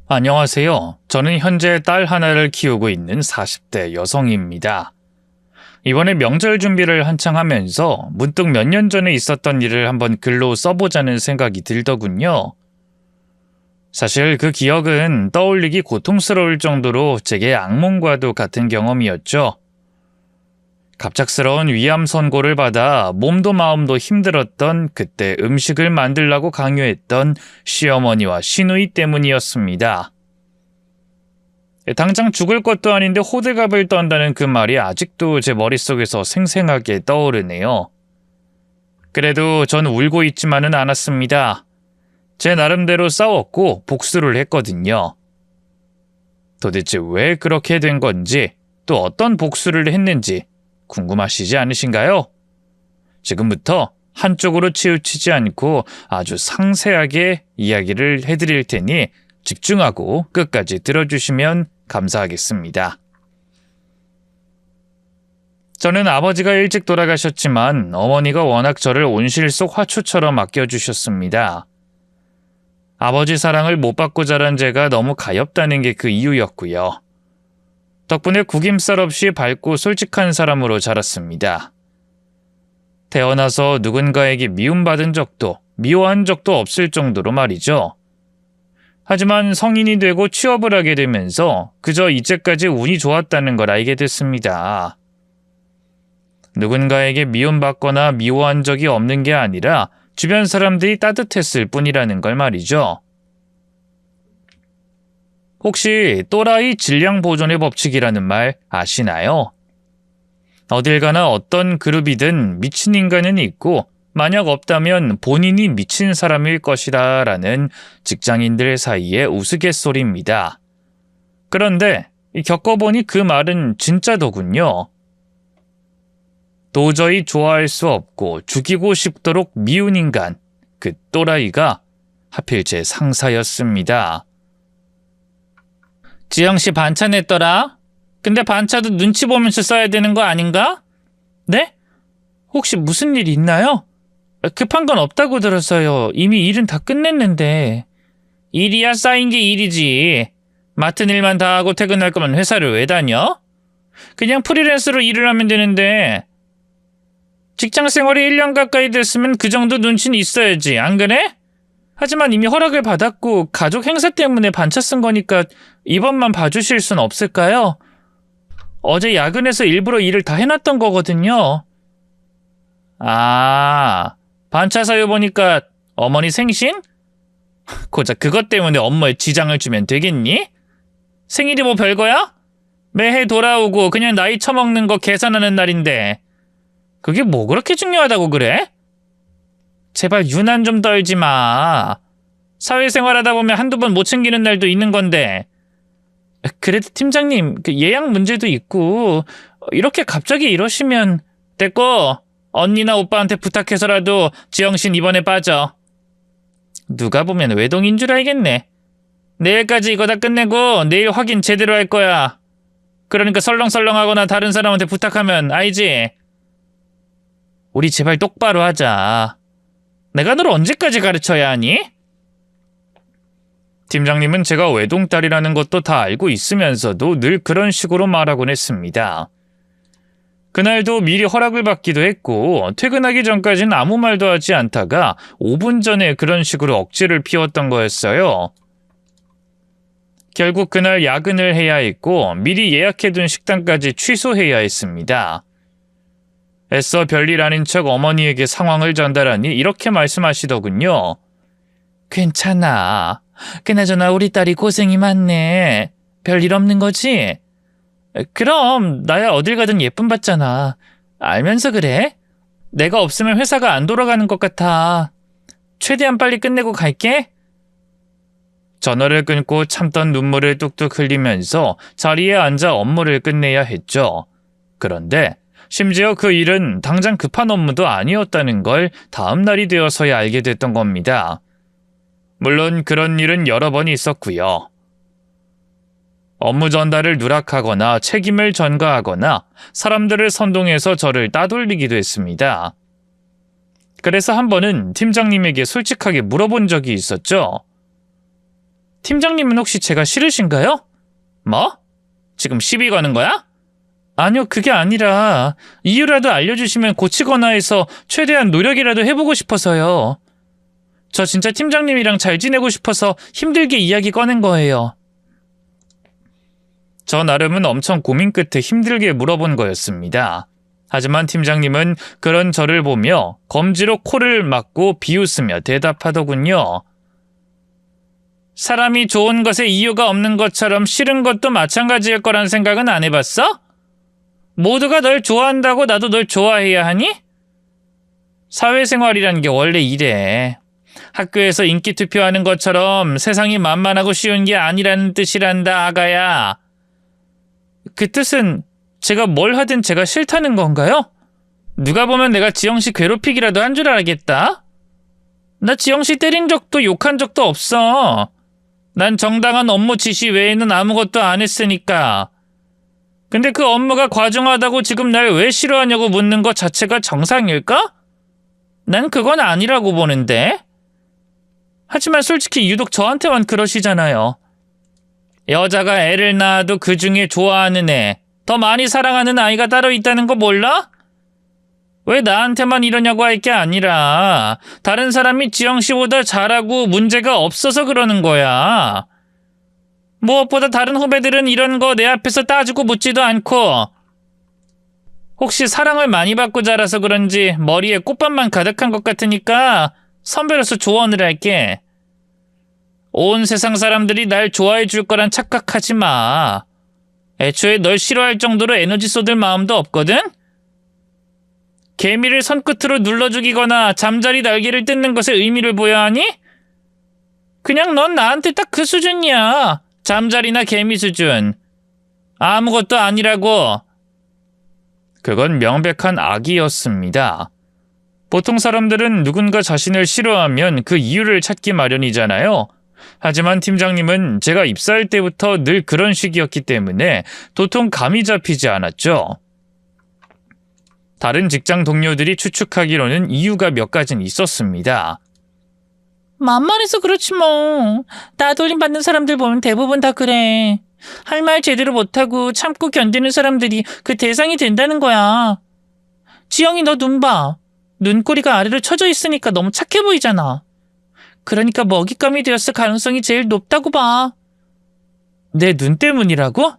안녕하세요. 저는 현재 딸 하나를 키우고 있는 40대 여성입니다. 이번에 명절 준비를 한창 하면서 문득 몇 년 전에 있었던 일을 한번 글로 써보자는 생각이 들더군요. 사실 그 기억은 떠올리기 고통스러울 정도로 제게 악몽과도 같은 경험이었죠. 갑작스러운 위암 선고를 받아 몸도 마음도 힘들었던 그때 음식을 만들라고 강요했던 시어머니와 시누이 때문이었습니다. 당장 죽을 것도 아닌데 호들갑을 떤다는 그 말이 아직도 제 머릿속에서 생생하게 떠오르네요. 그래도 전 울고 있지만은 않았습니다. 제 나름대로 싸웠고 복수를 했거든요. 도대체 왜 그렇게 된 건지, 또 어떤 복수를 했는지 궁금하시지 않으신가요? 지금부터 한쪽으로 치우치지 않고 아주 상세하게 이야기를 해드릴 테니 집중하고 끝까지 들어주시면 감사하겠습니다. 저는 아버지가 일찍 돌아가셨지만 어머니가 워낙 저를 온실 속 화초처럼 아껴주셨습니다. 아버지 사랑을 못 받고 자란 제가 너무 가엾다는 게 그 이유였고요. 덕분에 구김살 없이 밝고 솔직한 사람으로 자랐습니다. 태어나서 누군가에게 미움받은 적도, 미워한 적도 없을 정도로 말이죠. 하지만 성인이 되고 취업을 하게 되면서 그저 이제까지 운이 좋았다는 걸 알게 됐습니다. 누군가에게 미움받거나 미워한 적이 없는 게 아니라 주변 사람들이 따뜻했을 뿐이라는 걸 말이죠. 혹시 또라이 질량 보존의 법칙이라는 말 아시나요? 어딜 가나 어떤 그룹이든 미친 인간은 있고 만약 없다면 본인이 미친 사람일 것이다 라는 직장인들 사이의 우스갯소리입니다. 그런데 겪어보니 그 말은 진짜더군요. 도저히 좋아할 수 없고 죽이고 싶도록 미운 인간, 그 또라이가 하필 제 상사였습니다. 지영씨 반차 냈더라? 근데 반차도 눈치 보면서 써야 되는 거 아닌가? 네? 혹시 무슨 일 있나요? 급한 건 없다고 들었어요. 이미 일은 다 끝냈는데. 일이야 쌓인 게 일이지. 맡은 일만 다 하고 퇴근할 거면 회사를 왜 다녀? 그냥 프리랜서로 일을 하면 되는데. 직장 생활이 1년 가까이 됐으면 그 정도 눈치는 있어야지, 안 그래? 하지만 이미 허락을 받았고 가족 행사 때문에 반차 쓴 거니까 이번만 봐주실 순 없을까요? 어제 야근해서 일부러 일을 다 해놨던 거거든요. 아, 반차 사유 보니까 어머니 생신? 고작 그것 때문에 업무에 지장을 주면 되겠니? 생일이 뭐 별거야? 매해 돌아오고 그냥 나이 처먹는 거 계산하는 날인데 그게 뭐 그렇게 중요하다고 그래? 제발 유난 좀 떨지 마. 사회생활 하다 보면 한두 번 못 챙기는 날도 있는 건데. 그래도 팀장님, 그 예약 문제도 있고 이렇게 갑자기 이러시면 됐고 언니나 오빠한테 부탁해서라도 지영신 이번에 빠져. 누가 보면 외동인 줄 알겠네. 내일까지 이거 다 끝내고 내일 확인 제대로 할 거야. 그러니까 설렁설렁하거나 다른 사람한테 부탁하면 알지? 우리 제발 똑바로 하자. 내가 널 언제까지 가르쳐야 하니? 팀장님은 제가 외동딸이라는 것도 다 알고 있으면서도 늘 그런 식으로 말하곤 했습니다. 그날도 미리 허락을 받기도 했고 퇴근하기 전까지는 아무 말도 하지 않다가 5분 전에 그런 식으로 억지를 피웠던 거였어요. 결국 그날 야근을 해야 했고 미리 예약해둔 식당까지 취소해야 했습니다. 애써 별일 아닌 척 어머니에게 상황을 전달하니 이렇게 말씀하시더군요. 괜찮아. 그나저나 우리 딸이 고생이 많네. 별일 없는 거지? 그럼 나야 어딜 가든 예쁨 받잖아. 알면서 그래? 내가 없으면 회사가 안 돌아가는 것 같아. 최대한 빨리 끝내고 갈게. 전화를 끊고 참던 눈물을 뚝뚝 흘리면서 자리에 앉아 업무를 끝내야 했죠. 그런데 심지어 그 일은 당장 급한 업무도 아니었다는 걸 다음 날이 되어서야 알게 됐던 겁니다. 물론 그런 일은 여러 번 있었고요. 업무 전달을 누락하거나 책임을 전가하거나 사람들을 선동해서 저를 따돌리기도 했습니다. 그래서 한 번은 팀장님에게 솔직하게 물어본 적이 있었죠. 팀장님은 혹시 제가 싫으신가요? 뭐? 지금 시비 거는 거야? 아니요, 그게 아니라 이유라도 알려주시면 고치거나 해서 최대한 노력이라도 해보고 싶어서요. 저 진짜 팀장님이랑 잘 지내고 싶어서 힘들게 이야기 꺼낸 거예요. 저 나름은 엄청 고민 끝에 힘들게 물어본 거였습니다. 하지만 팀장님은 그런 저를 보며 검지로 코를 막고 비웃으며 대답하더군요. 사람이 좋은 것에 이유가 없는 것처럼 싫은 것도 마찬가지일 거란 생각은 안 해봤어? 모두가 널 좋아한다고 나도 널 좋아해야 하니? 사회생활이란 게 원래 이래. 학교에서 인기 투표하는 것처럼 세상이 만만하고 쉬운 게 아니라는 뜻이란다, 아가야. 그 뜻은 제가 뭘 하든 제가 싫다는 건가요? 누가 보면 내가 지영씨 괴롭히기라도 한 줄 알겠다? 나 지영씨 때린 적도 욕한 적도 없어. 난 정당한 업무 지시 외에는 아무것도 안 했으니까. 근데 그 업무가 과중하다고 지금 날 왜 싫어하냐고 묻는 것 자체가 정상일까? 난 그건 아니라고 보는데. 하지만 솔직히 유독 저한테만 그러시잖아요. 여자가 애를 낳아도 그 중에 좋아하는 애, 더 많이 사랑하는 아이가 따로 있다는 거 몰라? 왜 나한테만 이러냐고 할 게 아니라 다른 사람이 지영씨보다 잘하고 문제가 없어서 그러는 거야. 무엇보다 다른 후배들은 이런 거 내 앞에서 따지고 묻지도 않고 혹시 사랑을 많이 받고 자라서 그런지 머리에 꽃밭만 가득한 것 같으니까 선배로서 조언을 할게. 온 세상 사람들이 날 좋아해 줄 거란 착각하지 마. 애초에 널 싫어할 정도로 에너지 쏟을 마음도 없거든? 개미를 손끝으로 눌러 죽이거나 잠자리 날개를 뜯는 것에 의미를 보여야 하니? 그냥 넌 나한테 딱 그 수준이야. 잠자리나 개미 수준. 아무것도 아니라고. 그건 명백한 악이었습니다. 보통 사람들은 누군가 자신을 싫어하면 그 이유를 찾기 마련이잖아요. 하지만 팀장님은 제가 입사할 때부터 늘 그런 식이었기 때문에 도통 감이 잡히지 않았죠. 다른 직장 동료들이 추측하기로는 이유가 몇 가지는 있었습니다. 만만해서 그렇지 뭐. 따돌림 받는 사람들 보면 대부분 다 그래. 할 말 제대로 못하고 참고 견디는 사람들이 그 대상이 된다는 거야. 지영이 너 눈 봐. 눈꼬리가 아래로 쳐져 있으니까 너무 착해 보이잖아. 그러니까 먹잇감이 되었을 가능성이 제일 높다고 봐. 내 눈 때문이라고?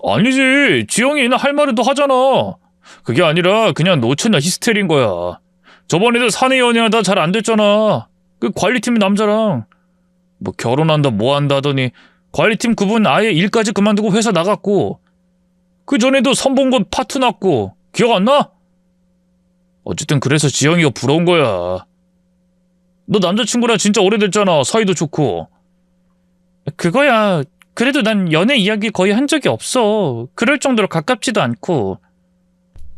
아니지. 지영이는 할 말은 더 하잖아. 그게 아니라 그냥 노처녀 히스테리인 거야. 저번에도 사내 연애하다 잘 안 됐잖아. 그 관리팀 남자랑 뭐 결혼한다 뭐 한다 하더니 관리팀 그분 아예 일까지 그만두고 회사 나갔고 그 전에도 선봉건 파투 났고 기억 안 나? 어쨌든 그래서 지영이가 부러운 거야. 너 남자친구랑 진짜 오래됐잖아. 사이도 좋고. 그거야. 그래도 난 연애 이야기 거의 한 적이 없어. 그럴 정도로 가깝지도 않고.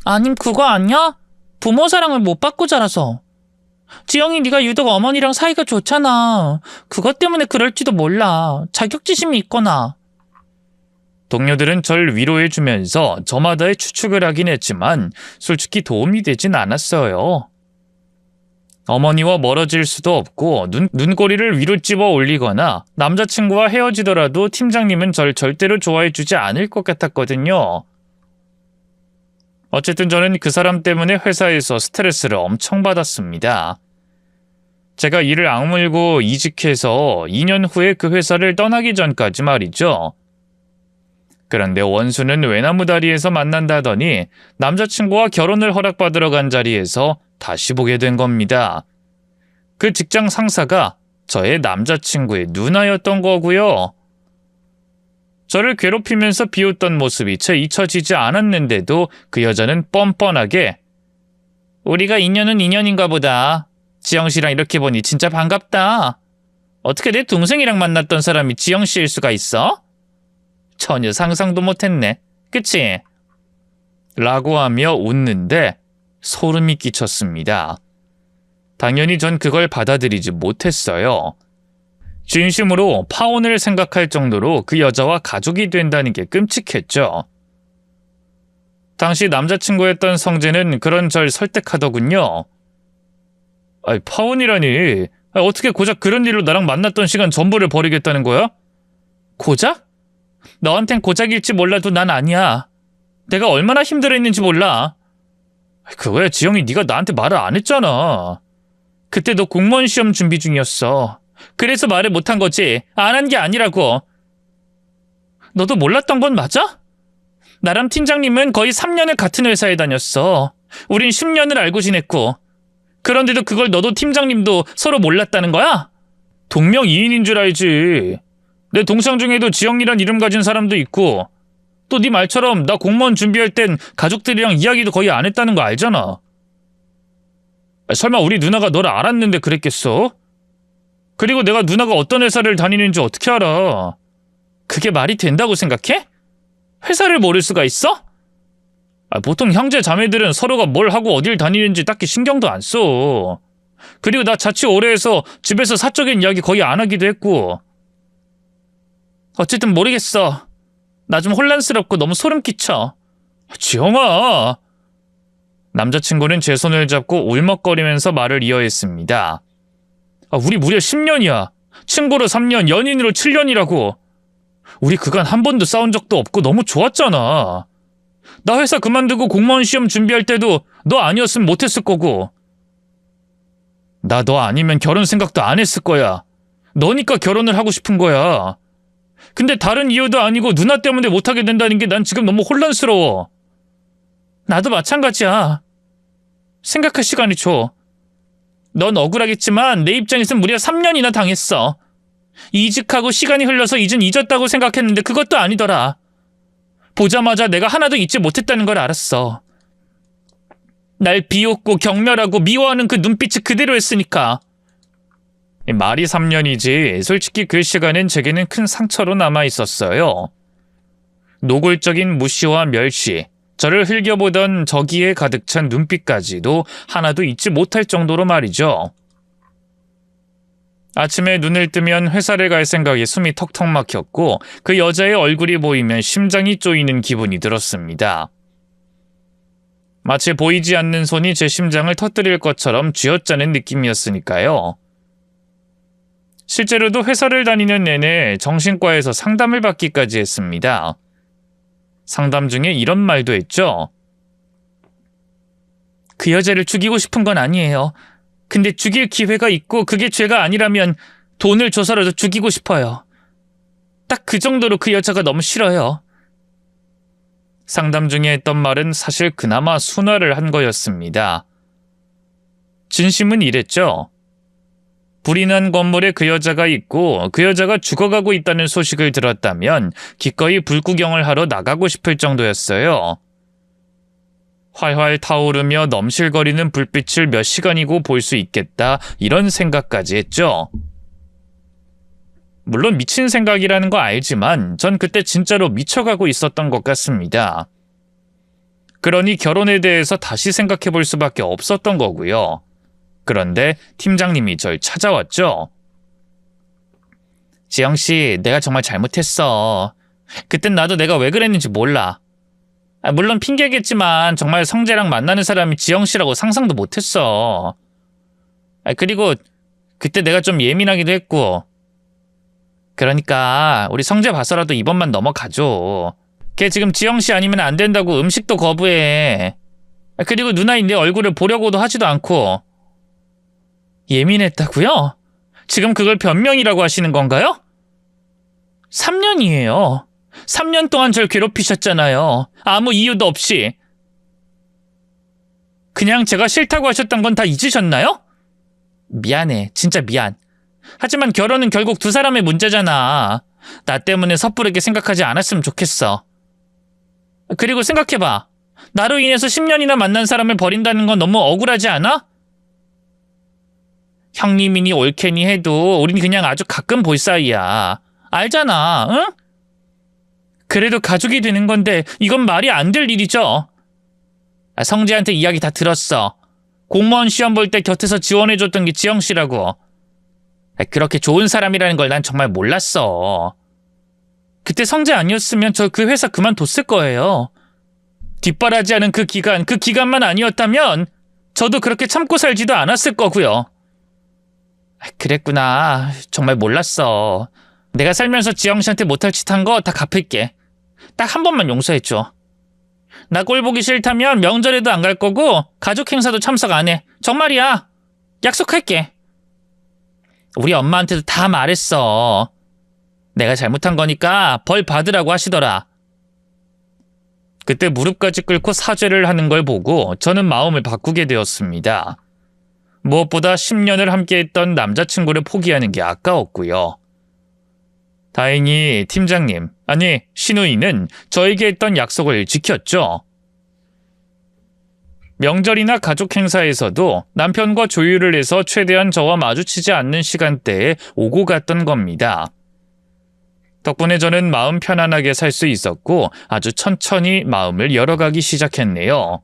아님 그거 아니야? 부모 사랑을 못 받고 자라서. 지영이 네가 유독 어머니랑 사이가 좋잖아. 그것 때문에 그럴지도 몰라. 자격지심이 있거나. 동료들은 절 위로해주면서 저마다의 추측을 하긴 했지만 솔직히 도움이 되진 않았어요. 어머니와 멀어질 수도 없고 눈꼬리를 위로 찝어 올리거나 남자친구와 헤어지더라도 팀장님은 절 절대로 좋아해주지 않을 것 같았거든요. 어쨌든 저는 그 사람 때문에 회사에서 스트레스를 엄청 받았습니다. 제가 일을 악물고 이직해서 2년 후에 그 회사를 떠나기 전까지 말이죠. 그런데 원수는 외나무다리에서 만난다더니 남자친구와 결혼을 허락받으러 간 자리에서 다시 보게 된 겁니다. 그 직장 상사가 저의 남자친구의 누나였던 거고요. 저를 괴롭히면서 비웃던 모습이 채 잊혀지지 않았는데도 그 여자는 뻔뻔하게 우리가 인연은 인연인가 보다. 지영씨랑 이렇게 보니 진짜 반갑다. 어떻게 내 동생이랑 만났던 사람이 지영씨일 수가 있어? 전혀 상상도 못했네. 그치? 라고 하며 웃는데 소름이 끼쳤습니다. 당연히 전 그걸 받아들이지 못했어요. 진심으로 파혼을 생각할 정도로 그 여자와 가족이 된다는 게 끔찍했죠. 당시 남자친구였던 성재는 그런 절 설득하더군요. 아니, 파혼이라니. 어떻게 고작 그런 일로 나랑 만났던 시간 전부를 버리겠다는 거야? 고작? 너한텐 고작일지 몰라도 난 아니야. 내가 얼마나 힘들어했는지 몰라. 그거야 지영이 네가 나한테 말을 안 했잖아. 그때 너 공무원 시험 준비 중이었어. 그래서 말을 못한 거지. 안 한 게 아니라고. 너도 몰랐던 건 맞아? 나랑 팀장님은 거의 3년을 같은 회사에 다녔어. 우린 10년을 알고 지냈고. 그런데도 그걸 너도 팀장님도 서로 몰랐다는 거야? 동명이인인 줄 알지. 내 동창 중에도 지영이란 이름 가진 사람도 있고, 또 네 말처럼 나 공무원 준비할 땐 가족들이랑 이야기도 거의 안 했다는 거 알잖아. 설마 우리 누나가 너를 알았는데 그랬겠어? 그리고 내가 누나가 어떤 회사를 다니는지 어떻게 알아? 그게 말이 된다고 생각해? 회사를 모를 수가 있어? 보통 형제 자매들은 서로가 뭘 하고 어딜 다니는지 딱히 신경도 안 써. 그리고 나 자취 오래 해서 집에서 사적인 이야기 거의 안 하기도 했고. 어쨌든 모르겠어. 나 좀 혼란스럽고 너무 소름 끼쳐. 지영아. 남자친구는 제 손을 잡고 울먹거리면서 말을 이어했습니다. 우리 무려 10년이야. 친구로 3년, 연인으로 7년이라고. 우리 그간 한 번도 싸운 적도 없고 너무 좋았잖아. 나 회사 그만두고 공무원 시험 준비할 때도 너 아니었으면 못했을 거고. 나 너 아니면 결혼 생각도 안 했을 거야. 너니까 결혼을 하고 싶은 거야. 근데 다른 이유도 아니고 누나 때문에 못하게 된다는 게 난 지금 너무 혼란스러워. 나도 마찬가지야. 생각할 시간이 줘. 넌 억울하겠지만 내 입장에선 무려 3년이나 당했어. 이직하고 시간이 흘러서 이젠 잊었다고 생각했는데 그것도 아니더라. 보자마자 내가 하나도 잊지 못했다는 걸 알았어. 날 비웃고 경멸하고 미워하는 그 눈빛이 그대로였으니까. 말이 3년이지 솔직히 그 시간은 제게는 큰 상처로 남아있었어요. 노골적인 무시와 멸시, 저를 흘겨보던 저기에 가득 찬 눈빛까지도 하나도 잊지 못할 정도로 말이죠. 아침에 눈을 뜨면 회사를 갈 생각에 숨이 턱턱 막혔고 그 여자의 얼굴이 보이면 심장이 쪼이는 기분이 들었습니다. 마치 보이지 않는 손이 제 심장을 터뜨릴 것처럼 쥐어짜는 느낌이었으니까요. 실제로도 회사를 다니는 내내 정신과에서 상담을 받기까지 했습니다. 상담 중에 이런 말도 했죠. 그 여자를 죽이고 싶은 건 아니에요. 근데 죽일 기회가 있고 그게 죄가 아니라면 돈을 줘서라도 죽이고 싶어요. 딱 그 정도로 그 여자가 너무 싫어요. 상담 중에 했던 말은 사실 그나마 순화를 한 거였습니다. 진심은 이랬죠. 불이 난 건물에 그 여자가 있고 그 여자가 죽어가고 있다는 소식을 들었다면 기꺼이 불구경을 하러 나가고 싶을 정도였어요. 활활 타오르며 넘실거리는 불빛을 몇 시간이고 볼 수 있겠다 이런 생각까지 했죠. 물론 미친 생각이라는 거 알지만 전 그때 진짜로 미쳐가고 있었던 것 같습니다. 그러니 결혼에 대해서 다시 생각해 볼 수밖에 없었던 거고요. 그런데 팀장님이 절 찾아왔죠. 지영씨, 내가 정말 잘못했어. 그땐 나도 내가 왜 그랬는지 몰라. 물론 핑계겠지만 정말 성재랑 만나는 사람이 지영씨라고 상상도 못했어. 그리고 그때 내가 좀 예민하기도 했고. 그러니까 우리 성재 봐서라도 이번만 넘어가줘. 걔 지금 지영씨 아니면 안 된다고 음식도 거부해. 그리고 누나인 내 얼굴을 보려고도 하지도 않고. 예민했다고요? 지금 그걸 변명이라고 하시는 건가요? 3년이에요. 3년 동안 절 괴롭히셨잖아요. 아무 이유도 없이. 그냥 제가 싫다고 하셨던 건 다 잊으셨나요? 미안해. 진짜 미안. 하지만 결혼은 결국 두 사람의 문제잖아. 나 때문에 섣부르게 생각하지 않았으면 좋겠어. 그리고 생각해봐. 나로 인해서 10년이나 만난 사람을 버린다는 건 너무 억울하지 않아? 형님이니 올케니 해도 우린 그냥 아주 가끔 볼 사이야. 알잖아, 응? 그래도 가족이 되는 건데 이건 말이 안 될 일이죠. 성재한테 이야기 다 들었어. 공무원 시험 볼 때 곁에서 지원해줬던 게 지영씨라고. 그렇게 좋은 사람이라는 걸 난 정말 몰랐어. 그때 성재 아니었으면 저 그 회사 그만뒀을 거예요. 뒷바라지하는 그 기간만 아니었다면 저도 그렇게 참고 살지도 않았을 거고요. 그랬구나. 정말 몰랐어. 내가 살면서 지영 씨한테 못할 짓 한 거 다 갚을게. 딱 한 번만 용서해줘. 나 꼴 보기 싫다면 명절에도 안 갈 거고 가족 행사도 참석 안 해. 정말이야. 약속할게. 우리 엄마한테도 다 말했어. 내가 잘못한 거니까 벌 받으라고 하시더라. 그때 무릎까지 꿇고 사죄를 하는 걸 보고 저는 마음을 바꾸게 되었습니다. 무엇보다 10년을 함께했던 남자친구를 포기하는 게 아까웠고요. 다행히 팀장님, 아니 신우이는 저에게 했던 약속을 지켰죠. 명절이나 가족 행사에서도 남편과 조율을 해서 최대한 저와 마주치지 않는 시간대에 오고 갔던 겁니다. 덕분에 저는 마음 편안하게 살 수 있었고 아주 천천히 마음을 열어가기 시작했네요.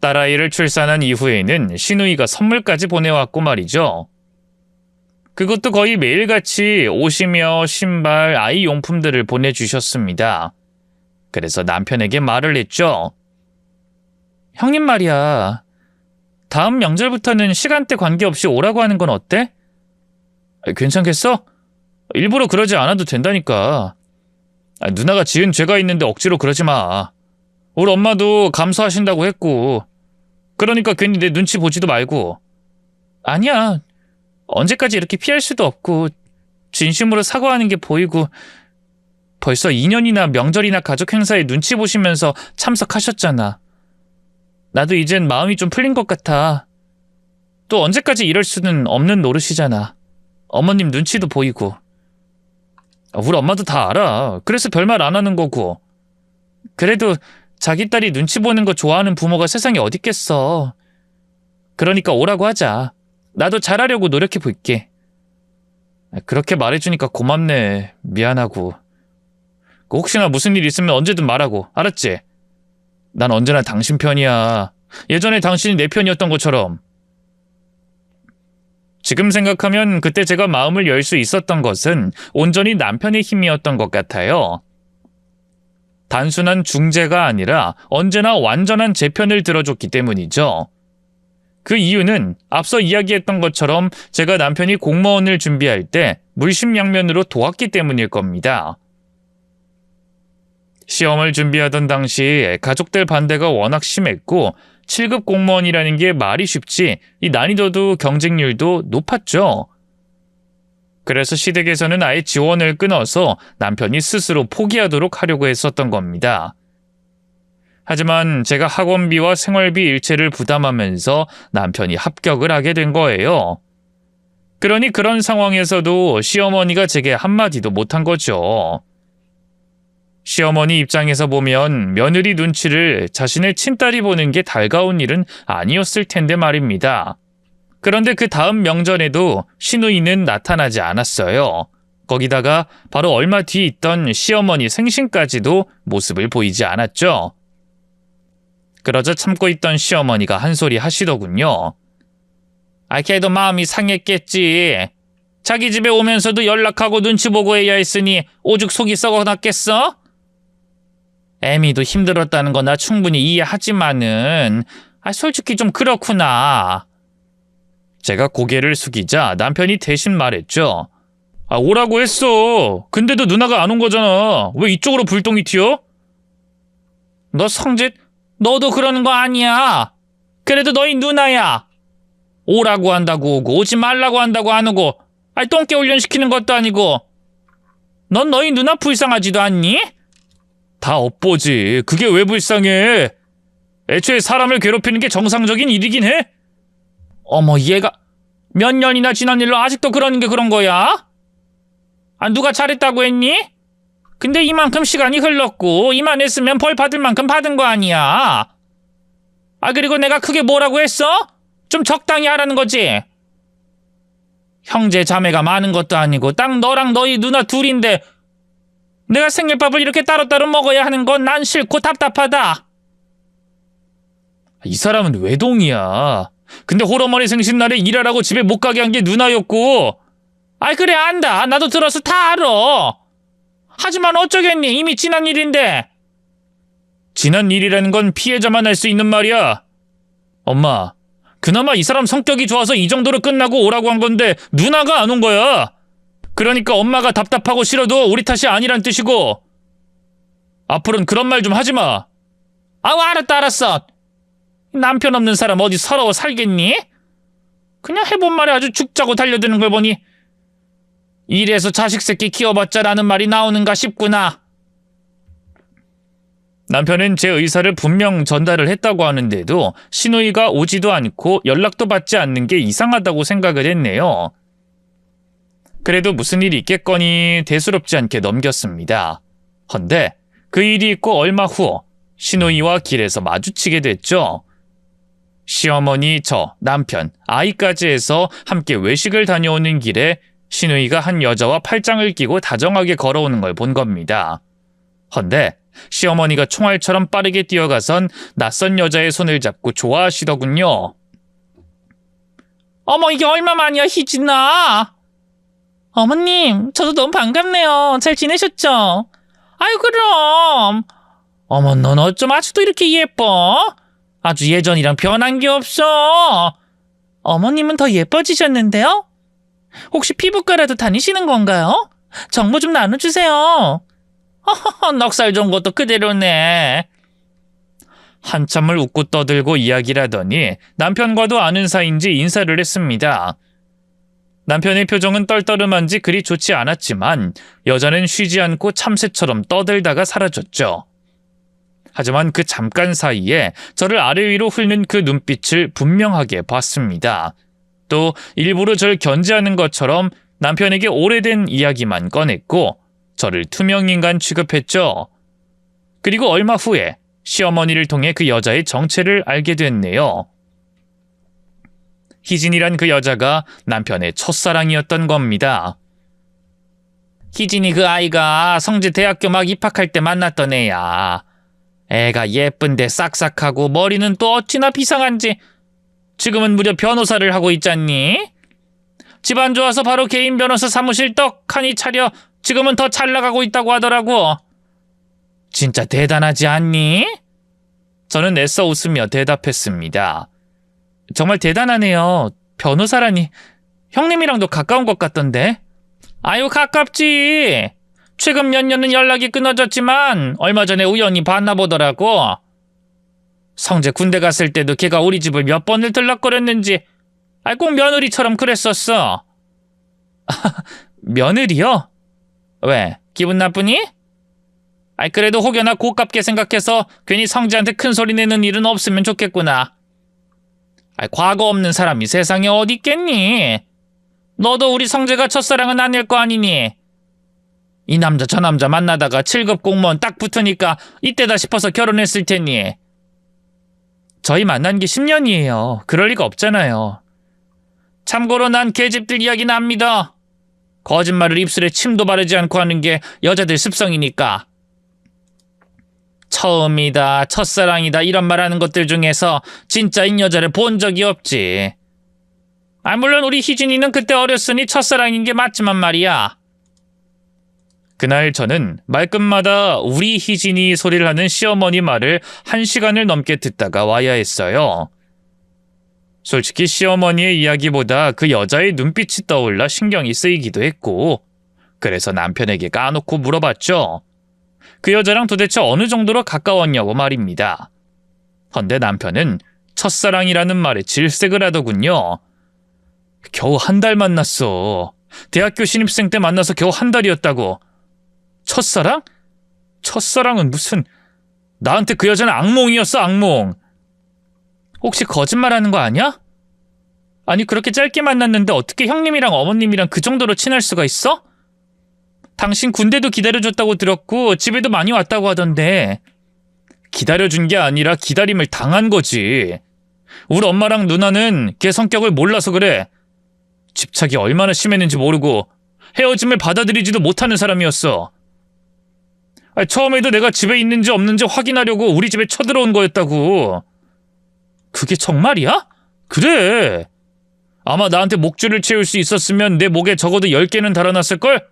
딸아이를 출산한 이후에는 시누이가 선물까지 보내왔고 말이죠. 그것도 거의 매일같이 옷이며 신발, 아이 용품들을 보내주셨습니다. 그래서 남편에게 말을 했죠. 형님 말이야. 다음 명절부터는 시간대 관계없이 오라고 하는 건 어때? 괜찮겠어? 일부러 그러지 않아도 된다니까. 누나가 지은 죄가 있는데 억지로 그러지 마. 우리 엄마도 감수하신다고 했고. 그러니까 괜히 내 눈치 보지도 말고. 아니야. 언제까지 이렇게 피할 수도 없고 진심으로 사과하는 게 보이고 벌써 2년이나 명절이나 가족 행사에 눈치 보시면서 참석하셨잖아. 나도 이젠 마음이 좀 풀린 것 같아. 또 언제까지 이럴 수는 없는 노릇이잖아. 어머님 눈치도 보이고. 우리 엄마도 다 알아. 그래서 별말 안 하는 거고. 그래도 자기 딸이 눈치 보는 거 좋아하는 부모가 세상에 어딨겠어. 그러니까 오라고 하자. 나도 잘하려고 노력해 볼게. 그렇게 말해주니까 고맙네. 미안하고. 혹시나 무슨 일 있으면 언제든 말하고. 알았지? 난 언제나 당신 편이야. 예전에 당신이 내 편이었던 것처럼. 지금 생각하면 그때 제가 마음을 열 수 있었던 것은 온전히 남편의 힘이었던 것 같아요. 단순한 중재가 아니라 언제나 완전한 제 편을 들어줬기 때문이죠. 그 이유는 앞서 이야기했던 것처럼 제가 남편이 공무원을 준비할 때 물심양면으로 도왔기 때문일 겁니다. 시험을 준비하던 당시 가족들 반대가 워낙 심했고 7급 공무원이라는 게 말이 쉽지 이 난이도도 경쟁률도 높았죠. 그래서 시댁에서는 아예 지원을 끊어서 남편이 스스로 포기하도록 하려고 했었던 겁니다. 하지만 제가 학원비와 생활비 일체를 부담하면서 남편이 합격을 하게 된 거예요. 그러니 그런 상황에서도 시어머니가 제게 한마디도 못한 거죠. 시어머니 입장에서 보면 며느리 눈치를 자신의 친딸이 보는 게 달가운 일은 아니었을 텐데 말입니다. 그런데 그 다음 명절에도 시누이는 나타나지 않았어요. 거기다가 바로 얼마 뒤 있던 시어머니 생신까지도 모습을 보이지 않았죠. 그러자 참고 있던 시어머니가 한 소리 하시더군요. 걔도 마음이 상했겠지. 자기 집에 오면서도 연락하고 눈치 보고 해야 했으니 오죽 속이 썩어났겠어? 애미도 힘들었다는 거 나 충분히 이해하지만은 솔직히 좀 그렇구나. 제가 고개를 숙이자 남편이 대신 말했죠. 오라고 했어. 근데도 누나가 안 온 거잖아. 왜 이쪽으로 불똥이 튀어? 너 성질, 너도 그러는 거 아니야. 그래도 너희 누나야. 오라고 한다고 오고 오지 말라고 한다고 안 오고 똥개 훈련시키는 것도 아니고. 넌 너희 누나 불쌍하지도 않니? 다 업보지. 그게 왜 불쌍해? 애초에 사람을 괴롭히는 게 정상적인 일이긴 해? 어머, 얘가 몇 년이나 지난 일로 아직도 그러는 게 그런 거야? 누가 잘했다고 했니? 근데 이만큼 시간이 흘렀고 이만했으면 벌 받을 만큼 받은 거 아니야. 그리고 내가 크게 뭐라고 했어? 좀 적당히 하라는 거지. 형제 자매가 많은 것도 아니고 딱 너랑 너희 누나 둘인데 내가 생일밥을 이렇게 따로따로 먹어야 하는 건 난 싫고 답답하다. 이 사람은 외동이야. 근데 홀어머니 생신날에 일하라고 집에 못 가게 한 게 누나였고. 그래 안다. 나도 들어서 다 알아. 하지만 어쩌겠니? 이미 지난 일인데. 지난 일이라는 건 피해자만 할 수 있는 말이야. 엄마, 그나마 이 사람 성격이 좋아서 이 정도로 끝나고 오라고 한 건데 누나가 안 온 거야. 그러니까 엄마가 답답하고 싫어도 우리 탓이 아니란 뜻이고. 앞으로는 그런 말 좀 하지 마. 아우, 알았어. 남편 없는 사람 어디 서러워 살겠니? 그냥 해본 말에 아주 죽자고 달려드는 걸 보니 이래서 자식 새끼 키워봤자라는 말이 나오는가 싶구나. 남편은 제 의사를 분명 전달을 했다고 하는데도 시누이가 오지도 않고 연락도 받지 않는 게 이상하다고 생각을 했네요. 그래도 무슨 일이 있겠거니 대수롭지 않게 넘겼습니다. 헌데 그 일이 있고 얼마 후 시누이와 길에서 마주치게 됐죠. 시어머니, 저, 남편, 아이까지 해서 함께 외식을 다녀오는 길에 시누이가 한 여자와 팔짱을 끼고 다정하게 걸어오는 걸 본 겁니다. 헌데 시어머니가 총알처럼 빠르게 뛰어가선 낯선 여자의 손을 잡고 좋아하시더군요. 어머, 이게 얼마만이야, 희진아. 어머님, 저도 너무 반갑네요. 잘 지내셨죠? 아유, 그럼. 어머, 넌 어쩜 아직도 이렇게 예뻐? 아주 예전이랑 변한 게 없어. 어머님은 더 예뻐지셨는데요? 혹시 피부과라도 다니시는 건가요? 정보 좀 나눠주세요. 허허허, 넉살 좋은 것도 그대로네. 한참을 웃고 떠들고 이야기를 하더니 남편과도 아는 사이인지 인사를 했습니다. 남편의 표정은 떨떠름한지 그리 좋지 않았지만 여자는 쉬지 않고 참새처럼 떠들다가 사라졌죠. 하지만 그 잠깐 사이에 저를 아래 위로 훑는 그 눈빛을 분명하게 봤습니다. 또 일부러 절 견제하는 것처럼 남편에게 오래된 이야기만 꺼냈고 저를 투명인간 취급했죠. 그리고 얼마 후에 시어머니를 통해 그 여자의 정체를 알게 됐네요. 희진이란 그 여자가 남편의 첫사랑이었던 겁니다. 희진이 그 아이가 성지 대학교 막 입학할 때 만났던 애야. 애가 예쁜데 싹싹하고 머리는 또 어찌나 비상한지 지금은 무려 변호사를 하고 있잖니? 집안 좋아서 바로 개인 변호사 사무실 떡하니 차려 지금은 더 잘 나가고 있다고 하더라고. 진짜 대단하지 않니? 저는 애써 웃으며 대답했습니다. 정말 대단하네요. 변호사라니. 형님이랑도 가까운 것 같던데. 아유, 가깝지. 최근 몇 년은 연락이 끊어졌지만 얼마 전에 우연히 봤나 보더라고. 성재 군대 갔을 때도 걔가 우리 집을 몇 번을 들락거렸는지 꼭 며느리처럼 그랬었어. 며느리요? 왜? 기분 나쁘니? 그래도 혹여나 고깝게 생각해서 괜히 성재한테 큰 소리 내는 일은 없으면 좋겠구나. 과거 없는 사람이 세상에 어디 있겠니? 너도 우리 성재가 첫사랑은 아닐 거 아니니? 이 남자 저 남자 만나다가 7급 공무원 딱 붙으니까 이때다 싶어서 결혼했을 테니. 저희 만난 게 10년이에요. 그럴 리가 없잖아요. 참고로 난 계집들 이야기는 안 믿어. 거짓말을 입술에 침도 바르지 않고 하는 게 여자들 습성이니까. 처음이다, 첫사랑이다 이런 말하는 것들 중에서 진짜인 여자를 본 적이 없지. 물론 우리 희진이는 그때 어렸으니 첫사랑인 게 맞지만 말이야. 그날 저는 말끝마다 우리 희진이 소리를 하는 시어머니 말을 1시간을 넘게 듣다가 와야 했어요. 솔직히 시어머니의 이야기보다 그 여자의 눈빛이 떠올라 신경이 쓰이기도 했고 그래서 남편에게 까놓고 물어봤죠. 그 여자랑 도대체 어느 정도로 가까웠냐고 말입니다. 헌데 남편은 첫사랑이라는 말에 질색을 하더군요. 겨우 한 달 만났어. 대학교 신입생 때 만나서 겨우 한 달이었다고. 첫사랑? 첫사랑은 무슨... 나한테 그 여자는 악몽이었어, 악몽. 혹시 거짓말하는 거 아니야? 아니 그렇게 짧게 만났는데 어떻게 형님이랑 어머님이랑 그 정도로 친할 수가 있어? 당신 군대도 기다려줬다고 들었고 집에도 많이 왔다고 하던데. 기다려준 게 아니라 기다림을 당한 거지. 우리 엄마랑 누나는 걔 성격을 몰라서 그래. 집착이 얼마나 심했는지 모르고 헤어짐을 받아들이지도 못하는 사람이었어. 처음에도 내가 집에 있는지 없는지 확인하려고 우리 집에 쳐들어온 거였다고. 그게 정말이야? 그래. 아마 나한테 목줄을 채울 수 있었으면 내 목에 적어도 10개는 달아놨을걸?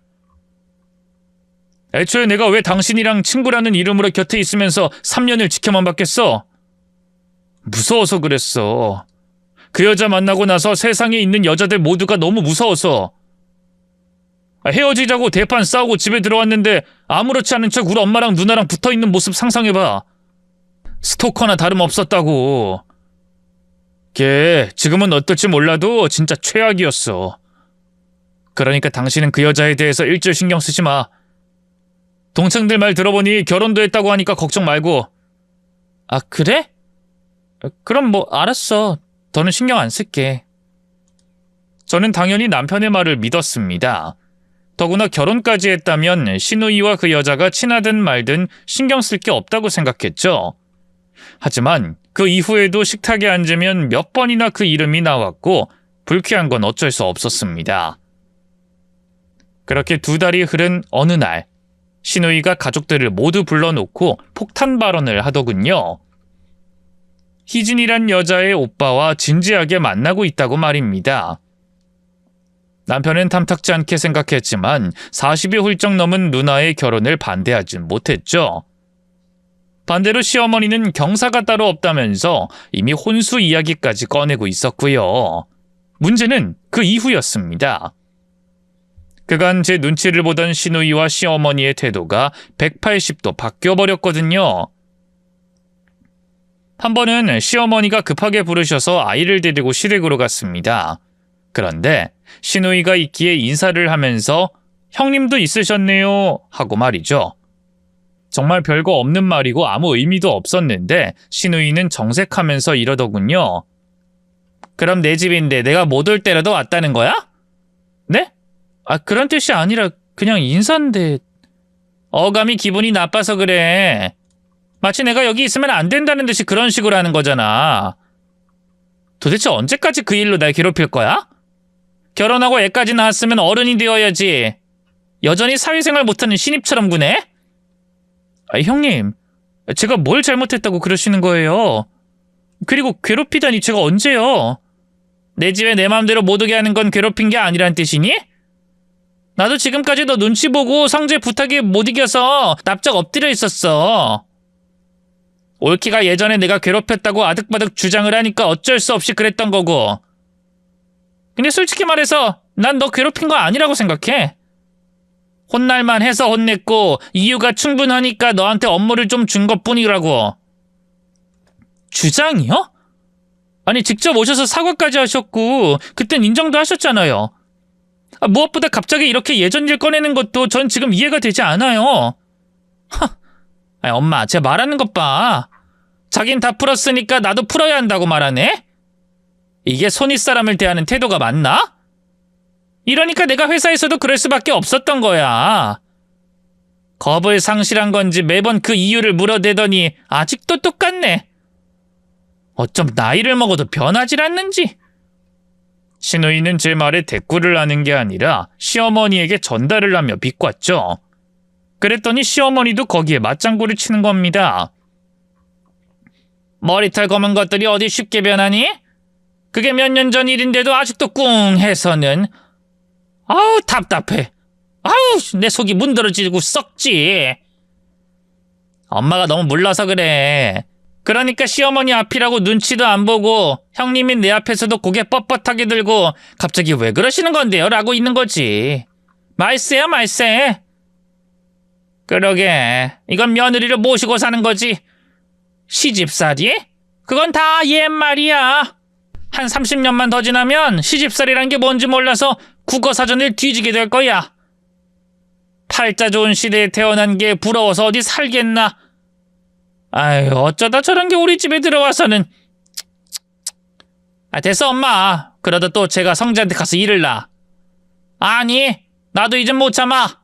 애초에 내가 왜 당신이랑 친구라는 이름으로 곁에 있으면서 3년을 지켜만 봤겠어? 무서워서 그랬어. 그 여자 만나고 나서 세상에 있는 여자들 모두가 너무 무서워서. 헤어지자고 대판 싸우고 집에 들어왔는데 아무렇지 않은 척 우리 엄마랑 누나랑 붙어있는 모습 상상해봐. 스토커나 다름없었다고. 걔 지금은 어떨지 몰라도 진짜 최악이었어. 그러니까 당신은 그 여자에 대해서 일절 신경 쓰지 마. 동창들 말 들어보니 결혼도 했다고 하니까 걱정 말고. 아, 그래? 그럼 뭐 알았어. 더는 신경 안 쓸게. 저는 당연히 남편의 말을 믿었습니다. 더구나 결혼까지 했다면 신우이와 그 여자가 친하든 말든 신경 쓸 게 없다고 생각했죠. 하지만 그 이후에도 식탁에 앉으면 몇 번이나 그 이름이 나왔고 불쾌한 건 어쩔 수 없었습니다. 그렇게 2달이 흐른 어느 날, 신우이가 가족들을 모두 불러놓고 폭탄 발언을 하더군요. 희진이란 여자의 오빠와 진지하게 만나고 있다고 말입니다. 남편은 탐탁지 않게 생각했지만 40이 훌쩍 넘은 누나의 결혼을 반대하진 못했죠. 반대로 시어머니는 경사가 따로 없다면서 이미 혼수 이야기까지 꺼내고 있었고요. 문제는 그 이후였습니다. 그간 제 눈치를 보던 시누이와 시어머니의 태도가 180도 바뀌어버렸거든요. 한 번은 시어머니가 급하게 부르셔서 아이를 데리고 시댁으로 갔습니다. 그런데 시누이가 있기에 인사를 하면서 형님도 있으셨네요 하고 말이죠. 정말 별거 없는 말이고 아무 의미도 없었는데 시누이는 정색하면서 이러더군요. 그럼 내 집인데 내가 못 올 때라도 왔다는 거야? 네? 아, 그런 뜻이 아니라 그냥 인사인데. 어감이 기분이 나빠서 그래. 마치 내가 여기 있으면 안 된다는 듯이 그런 식으로 하는 거잖아. 도대체 언제까지 그 일로 날 괴롭힐 거야? 결혼하고 애까지 낳았으면 어른이 되어야지. 여전히 사회생활 못하는 신입처럼 구네? 아, 형님, 제가 뭘 잘못했다고 그러시는 거예요? 그리고 괴롭히다니 제가 언제요? 내 집에 내 맘대로 못 오게 하는 건 괴롭힌 게 아니란 뜻이니? 나도 지금까지 너 눈치 보고 성질 부탁에 못 이겨서 납작 엎드려 있었어. 올키가 예전에 내가 괴롭혔다고 아득바득 주장을 하니까 어쩔 수 없이 그랬던 거고. 근데 솔직히 말해서 난 너 괴롭힌 거 아니라고 생각해. 혼날만 해서 혼냈고 이유가 충분하니까 너한테 업무를 좀 준 것뿐이라고. 주장이요? 아니 직접 오셔서 사과까지 하셨고 그땐 인정도 하셨잖아요. 아, 무엇보다 갑자기 이렇게 예전 일 꺼내는 것도 전 지금 이해가 되지 않아요. 아니, 엄마 제 말하는 것 봐. 자긴 다 풀었으니까 나도 풀어야 한다고 말하네? 이게 손윗사람을 대하는 태도가 맞나? 이러니까 내가 회사에서도 그럴 수밖에 없었던 거야. 겁을 상실한 건지 매번 그 이유를 물어대더니 아직도 똑같네. 어쩜 나이를 먹어도 변하질 않는지. 시누이는 제 말에 대꾸를 하는 게 아니라 시어머니에게 전달을 하며 비꼬았죠. 그랬더니 시어머니도 거기에 맞장구를 치는 겁니다. 머리털 검은 것들이 어디 쉽게 변하니? 그게 몇 년 전 일인데도 아직도 꿍 해서는. 아우 답답해. 아우 내 속이 문드러지고 썩지. 엄마가 너무 물러서 그래. 그러니까 시어머니 앞이라고 눈치도 안 보고 형님이 내 앞에서도 고개 뻣뻣하게 들고 갑자기 왜 그러시는 건데요? 라고 있는 거지. 말세야 말세. 그러게 이건 며느리를 모시고 사는 거지. 시집살이? 그건 다 옛말이야. 한 30년만 더 지나면 시집살이란 게 뭔지 몰라서 국어사전을 뒤지게 될 거야. 팔자 좋은 시대에 태어난 게 부러워서 어디 살겠나. 아유 어쩌다 저런 게 우리 집에 들어와서는. 아 됐어 엄마. 그러다 또 제가 성재한테 가서 일을 나. 아니 나도 이젠 못 참아.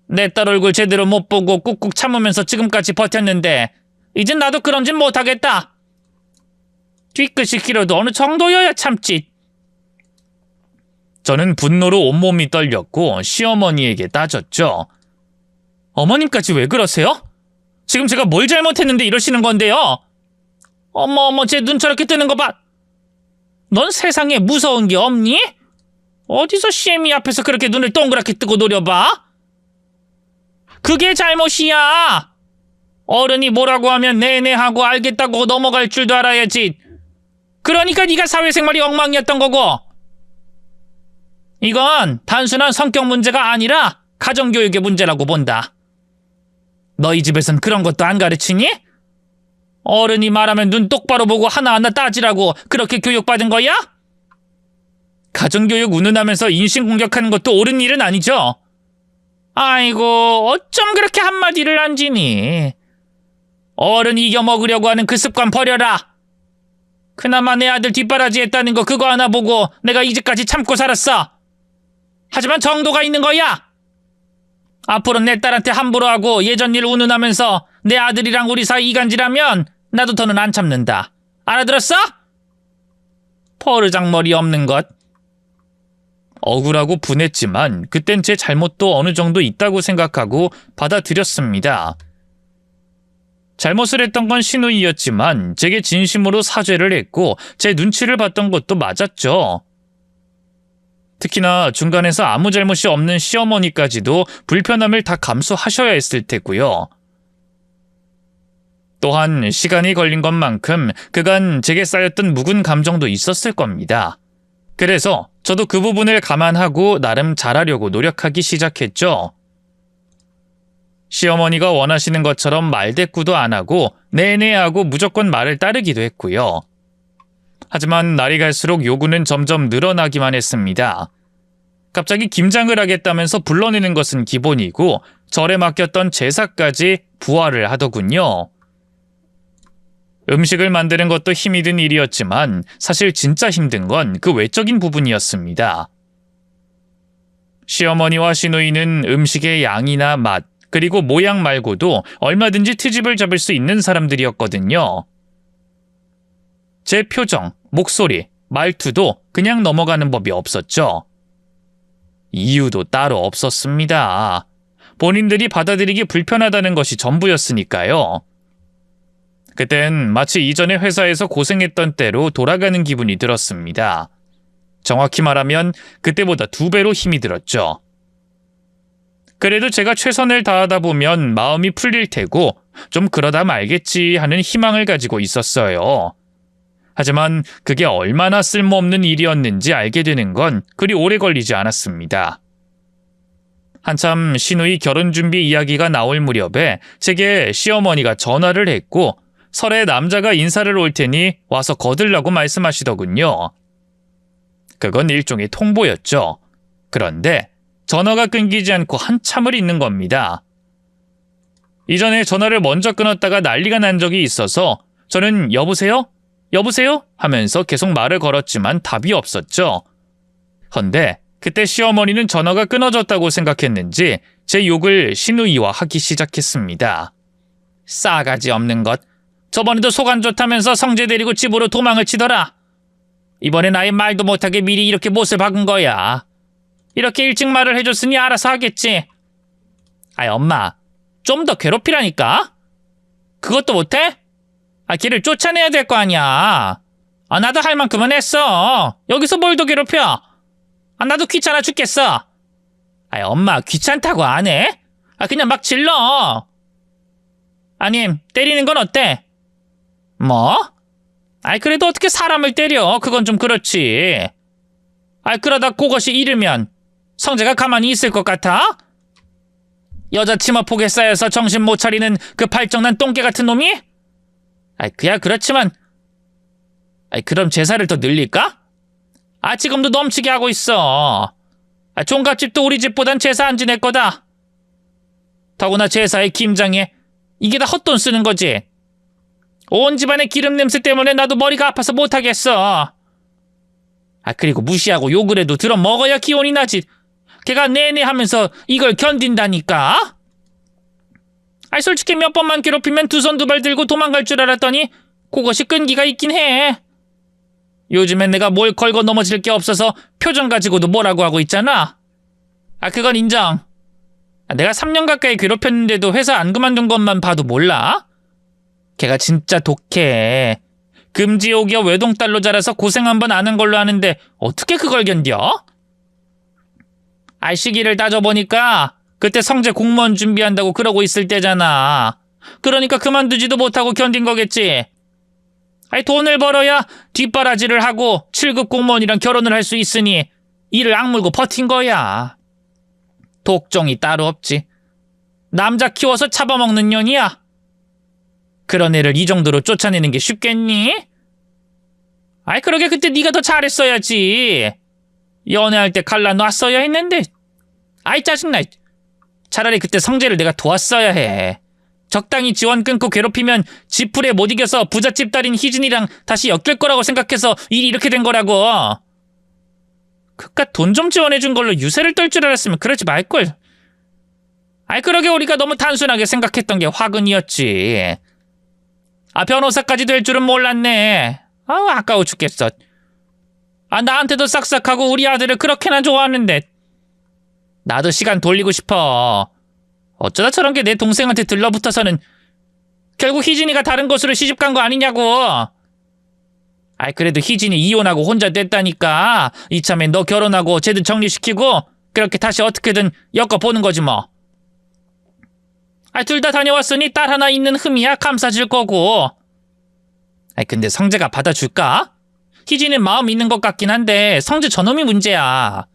내 딸 얼굴 제대로 못 보고 꾹꾹 참으면서 지금까지 버텼는데 이젠 나도 그런 짓 못하겠다. 뒤끝이 길어도 어느 정도여야 참지. 저는 분노로 온몸이 떨렸고 시어머니에게 따졌죠. 어머님까지 왜 그러세요? 지금 제가 뭘 잘못했는데 이러시는 건데요? 어머 제 눈 저렇게 뜨는 거 봐. 넌 세상에 무서운 게 없니? 어디서 시애미 앞에서 그렇게 눈을 동그랗게 뜨고 노려봐? 그게 잘못이야. 어른이 뭐라고 하면 네네 하고 알겠다고 넘어갈 줄도 알아야지. 그러니까 네가 사회생활이 엉망이었던 거고. 이건 단순한 성격 문제가 아니라 가정교육의 문제라고 본다. 너희 집에선 그런 것도 안 가르치니? 어른이 말하면 눈 똑바로 보고 하나하나 따지라고 그렇게 교육받은 거야? 가정교육 운운하면서 인신공격하는 것도 옳은 일은 아니죠? 아이고, 어쩜 그렇게 한마디를 안 지니? 어른 이겨먹으려고 하는 그 습관 버려라. 그나마 내 아들 뒷바라지 했다는 거 그거 하나 보고 내가 이제까지 참고 살았어. 하지만 정도가 있는 거야. 앞으로 내 딸한테 함부로 하고 예전 일 운운하면서 내 아들이랑 우리 사이 이간질하면 나도 더는 안 참는다. 알아들었어? 버르장머리 없는 것. 억울하고 분했지만 그땐 제 잘못도 어느 정도 있다고 생각하고 받아들였습니다. 잘못을 했던 건 시누이였지만 제게 진심으로 사죄를 했고 제 눈치를 봤던 것도 맞았죠. 특히나 중간에서 아무 잘못이 없는 시어머니까지도 불편함을 다 감수하셔야 했을 테고요. 또한 시간이 걸린 것만큼 그간 제게 쌓였던 묵은 감정도 있었을 겁니다. 그래서 저도 그 부분을 감안하고 나름 잘하려고 노력하기 시작했죠. 시어머니가 원하시는 것처럼 말대꾸도 안 하고 네네 하고 무조건 말을 따르기도 했고요. 하지만 날이 갈수록 요구는 점점 늘어나기만 했습니다. 갑자기 김장을 하겠다면서 불러내는 것은 기본이고 절에 맡겼던 제사까지 부활을 하더군요. 음식을 만드는 것도 힘이 든 일이었지만 사실 진짜 힘든 건 그 외적인 부분이었습니다. 시어머니와 시누이는 음식의 양이나 맛, 그리고 모양 말고도 얼마든지 트집을 잡을 수 있는 사람들이었거든요. 제 표정, 목소리, 말투도 그냥 넘어가는 법이 없었죠. 이유도 따로 없었습니다. 본인들이 받아들이기 불편하다는 것이 전부였으니까요. 그땐 마치 이전에 회사에서 고생했던 때로 돌아가는 기분이 들었습니다. 정확히 말하면 그때보다 2배로 힘이 들었죠. 그래도 제가 최선을 다하다 보면 마음이 풀릴 테고 좀 그러다 말겠지 하는 희망을 가지고 있었어요. 하지만 그게 얼마나 쓸모없는 일이었는지 알게 되는 건 그리 오래 걸리지 않았습니다. 한참 시누이 결혼 준비 이야기가 나올 무렵에 제게 시어머니가 전화를 했고 설에 남자가 인사를 올 테니 와서 거들라고 말씀하시더군요. 그건 일종의 통보였죠. 그런데 전화가 끊기지 않고 한참을 있는 겁니다. 이전에 전화를 먼저 끊었다가 난리가 난 적이 있어서 저는 여보세요? 여보세요? 하면서 계속 말을 걸었지만 답이 없었죠. 헌데 그때 시어머니는 전화가 끊어졌다고 생각했는지 제 욕을 시누이와 하기 시작했습니다. 싸가지 없는 것. 저번에도 속 안 좋다면서 성재 데리고 집으로 도망을 치더라. 이번엔 아예 말도 못하게 미리 이렇게 못을 박은 거야. 이렇게 일찍 말을 해줬으니 알아서 하겠지. 아이 엄마, 좀 더 괴롭히라니까? 그것도 못해? 걔를 쫓아내야 될 거 아니야. 나도 할 만큼은 했어. 여기서 뭘 더 괴롭혀? 나도 귀찮아 죽겠어. 아이 엄마, 귀찮다고 안 해? 그냥 막 질러. 아님, 때리는 건 어때? 뭐? 그래도 어떻게 사람을 때려? 그건 좀 그렇지. 그러다 그것이 잃으면 성재가 가만히 있을 것 같아? 여자 치마폭에 쌓여서 정신 못 차리는 그 발정난 똥개 같은 놈이? 그야 그렇지만 그럼 제사를 더 늘릴까? 지금도 넘치게 하고 있어. 종갓집도 우리 집보단 제사 안 지낼 거다. 더구나 제사에 김장에 이게 다 헛돈 쓰는 거지. 온 집안의 기름 냄새 때문에 나도 머리가 아파서 못하겠어. 그리고 무시하고 욕을 해도 들어 먹어야 기운이 나지. 걔가 내내 하면서 이걸 견딘다니까? 솔직히 몇 번만 괴롭히면 두 손 두 발 들고 도망갈 줄 알았더니 그것이 끈기가 있긴 해. 요즘엔 내가 뭘 걸고 넘어질 게 없어서 표정 가지고도 뭐라고 하고 있잖아. 그건 인정. 내가 3년 가까이 괴롭혔는데도 회사 안 그만둔 것만 봐도 몰라? 걔가 진짜 독해. 금지옥이여 외동딸로 자라서 고생 한번 안 한 걸로 아는데 어떻게 그걸 견뎌? 시기를 따져보니까 그때 성재 공무원 준비한다고 그러고 있을 때잖아. 그러니까 그만두지도 못하고 견딘 거겠지. 아이, 돈을 벌어야 뒷바라지를 하고 7급 공무원이랑 결혼을 할 수 있으니 이를 악물고 버틴 거야. 독종이 따로 없지. 남자 키워서 잡아먹는 년이야. 그런 애를 이 정도로 쫓아내는 게 쉽겠니? 아이, 그러게 그때 네가 더 잘했어야지. 연애할 때 갈라놨어야 했는데. 아이, 짜증나. 차라리 그때 성재를 내가 도왔어야 해. 적당히 지원 끊고 괴롭히면 지풀에 못 이겨서 부잣집 딸인 희진이랑 다시 엮일 거라고 생각해서 일이 이렇게 된 거라고. 그깟 돈 좀 지원해준 걸로 유세를 떨 줄 알았으면 그러지 말걸. 아이, 그러게 우리가 너무 단순하게 생각했던 게 화근이었지. 아, 변호사까지 될 줄은 몰랐네. 아까워 죽겠어. 나한테도 싹싹하고 우리 아들을 그렇게나 좋아하는데. 나도 시간 돌리고 싶어. 어쩌다 저런 게 내 동생한테 들러붙어서는 결국 희진이가 다른 곳으로 시집간 거 아니냐고. 아이, 그래도 희진이 이혼하고 혼자 됐다니까. 이참에 너 결혼하고 쟤들 정리시키고 그렇게 다시 어떻게든 엮어보는 거지 뭐. 둘 다 다녀왔으니 딸 하나 있는 흠이야 감싸줄 거고. 근데 성재가 받아줄까? 희진은 마음 있는 것 같긴 한데 성재 저놈이 문제야.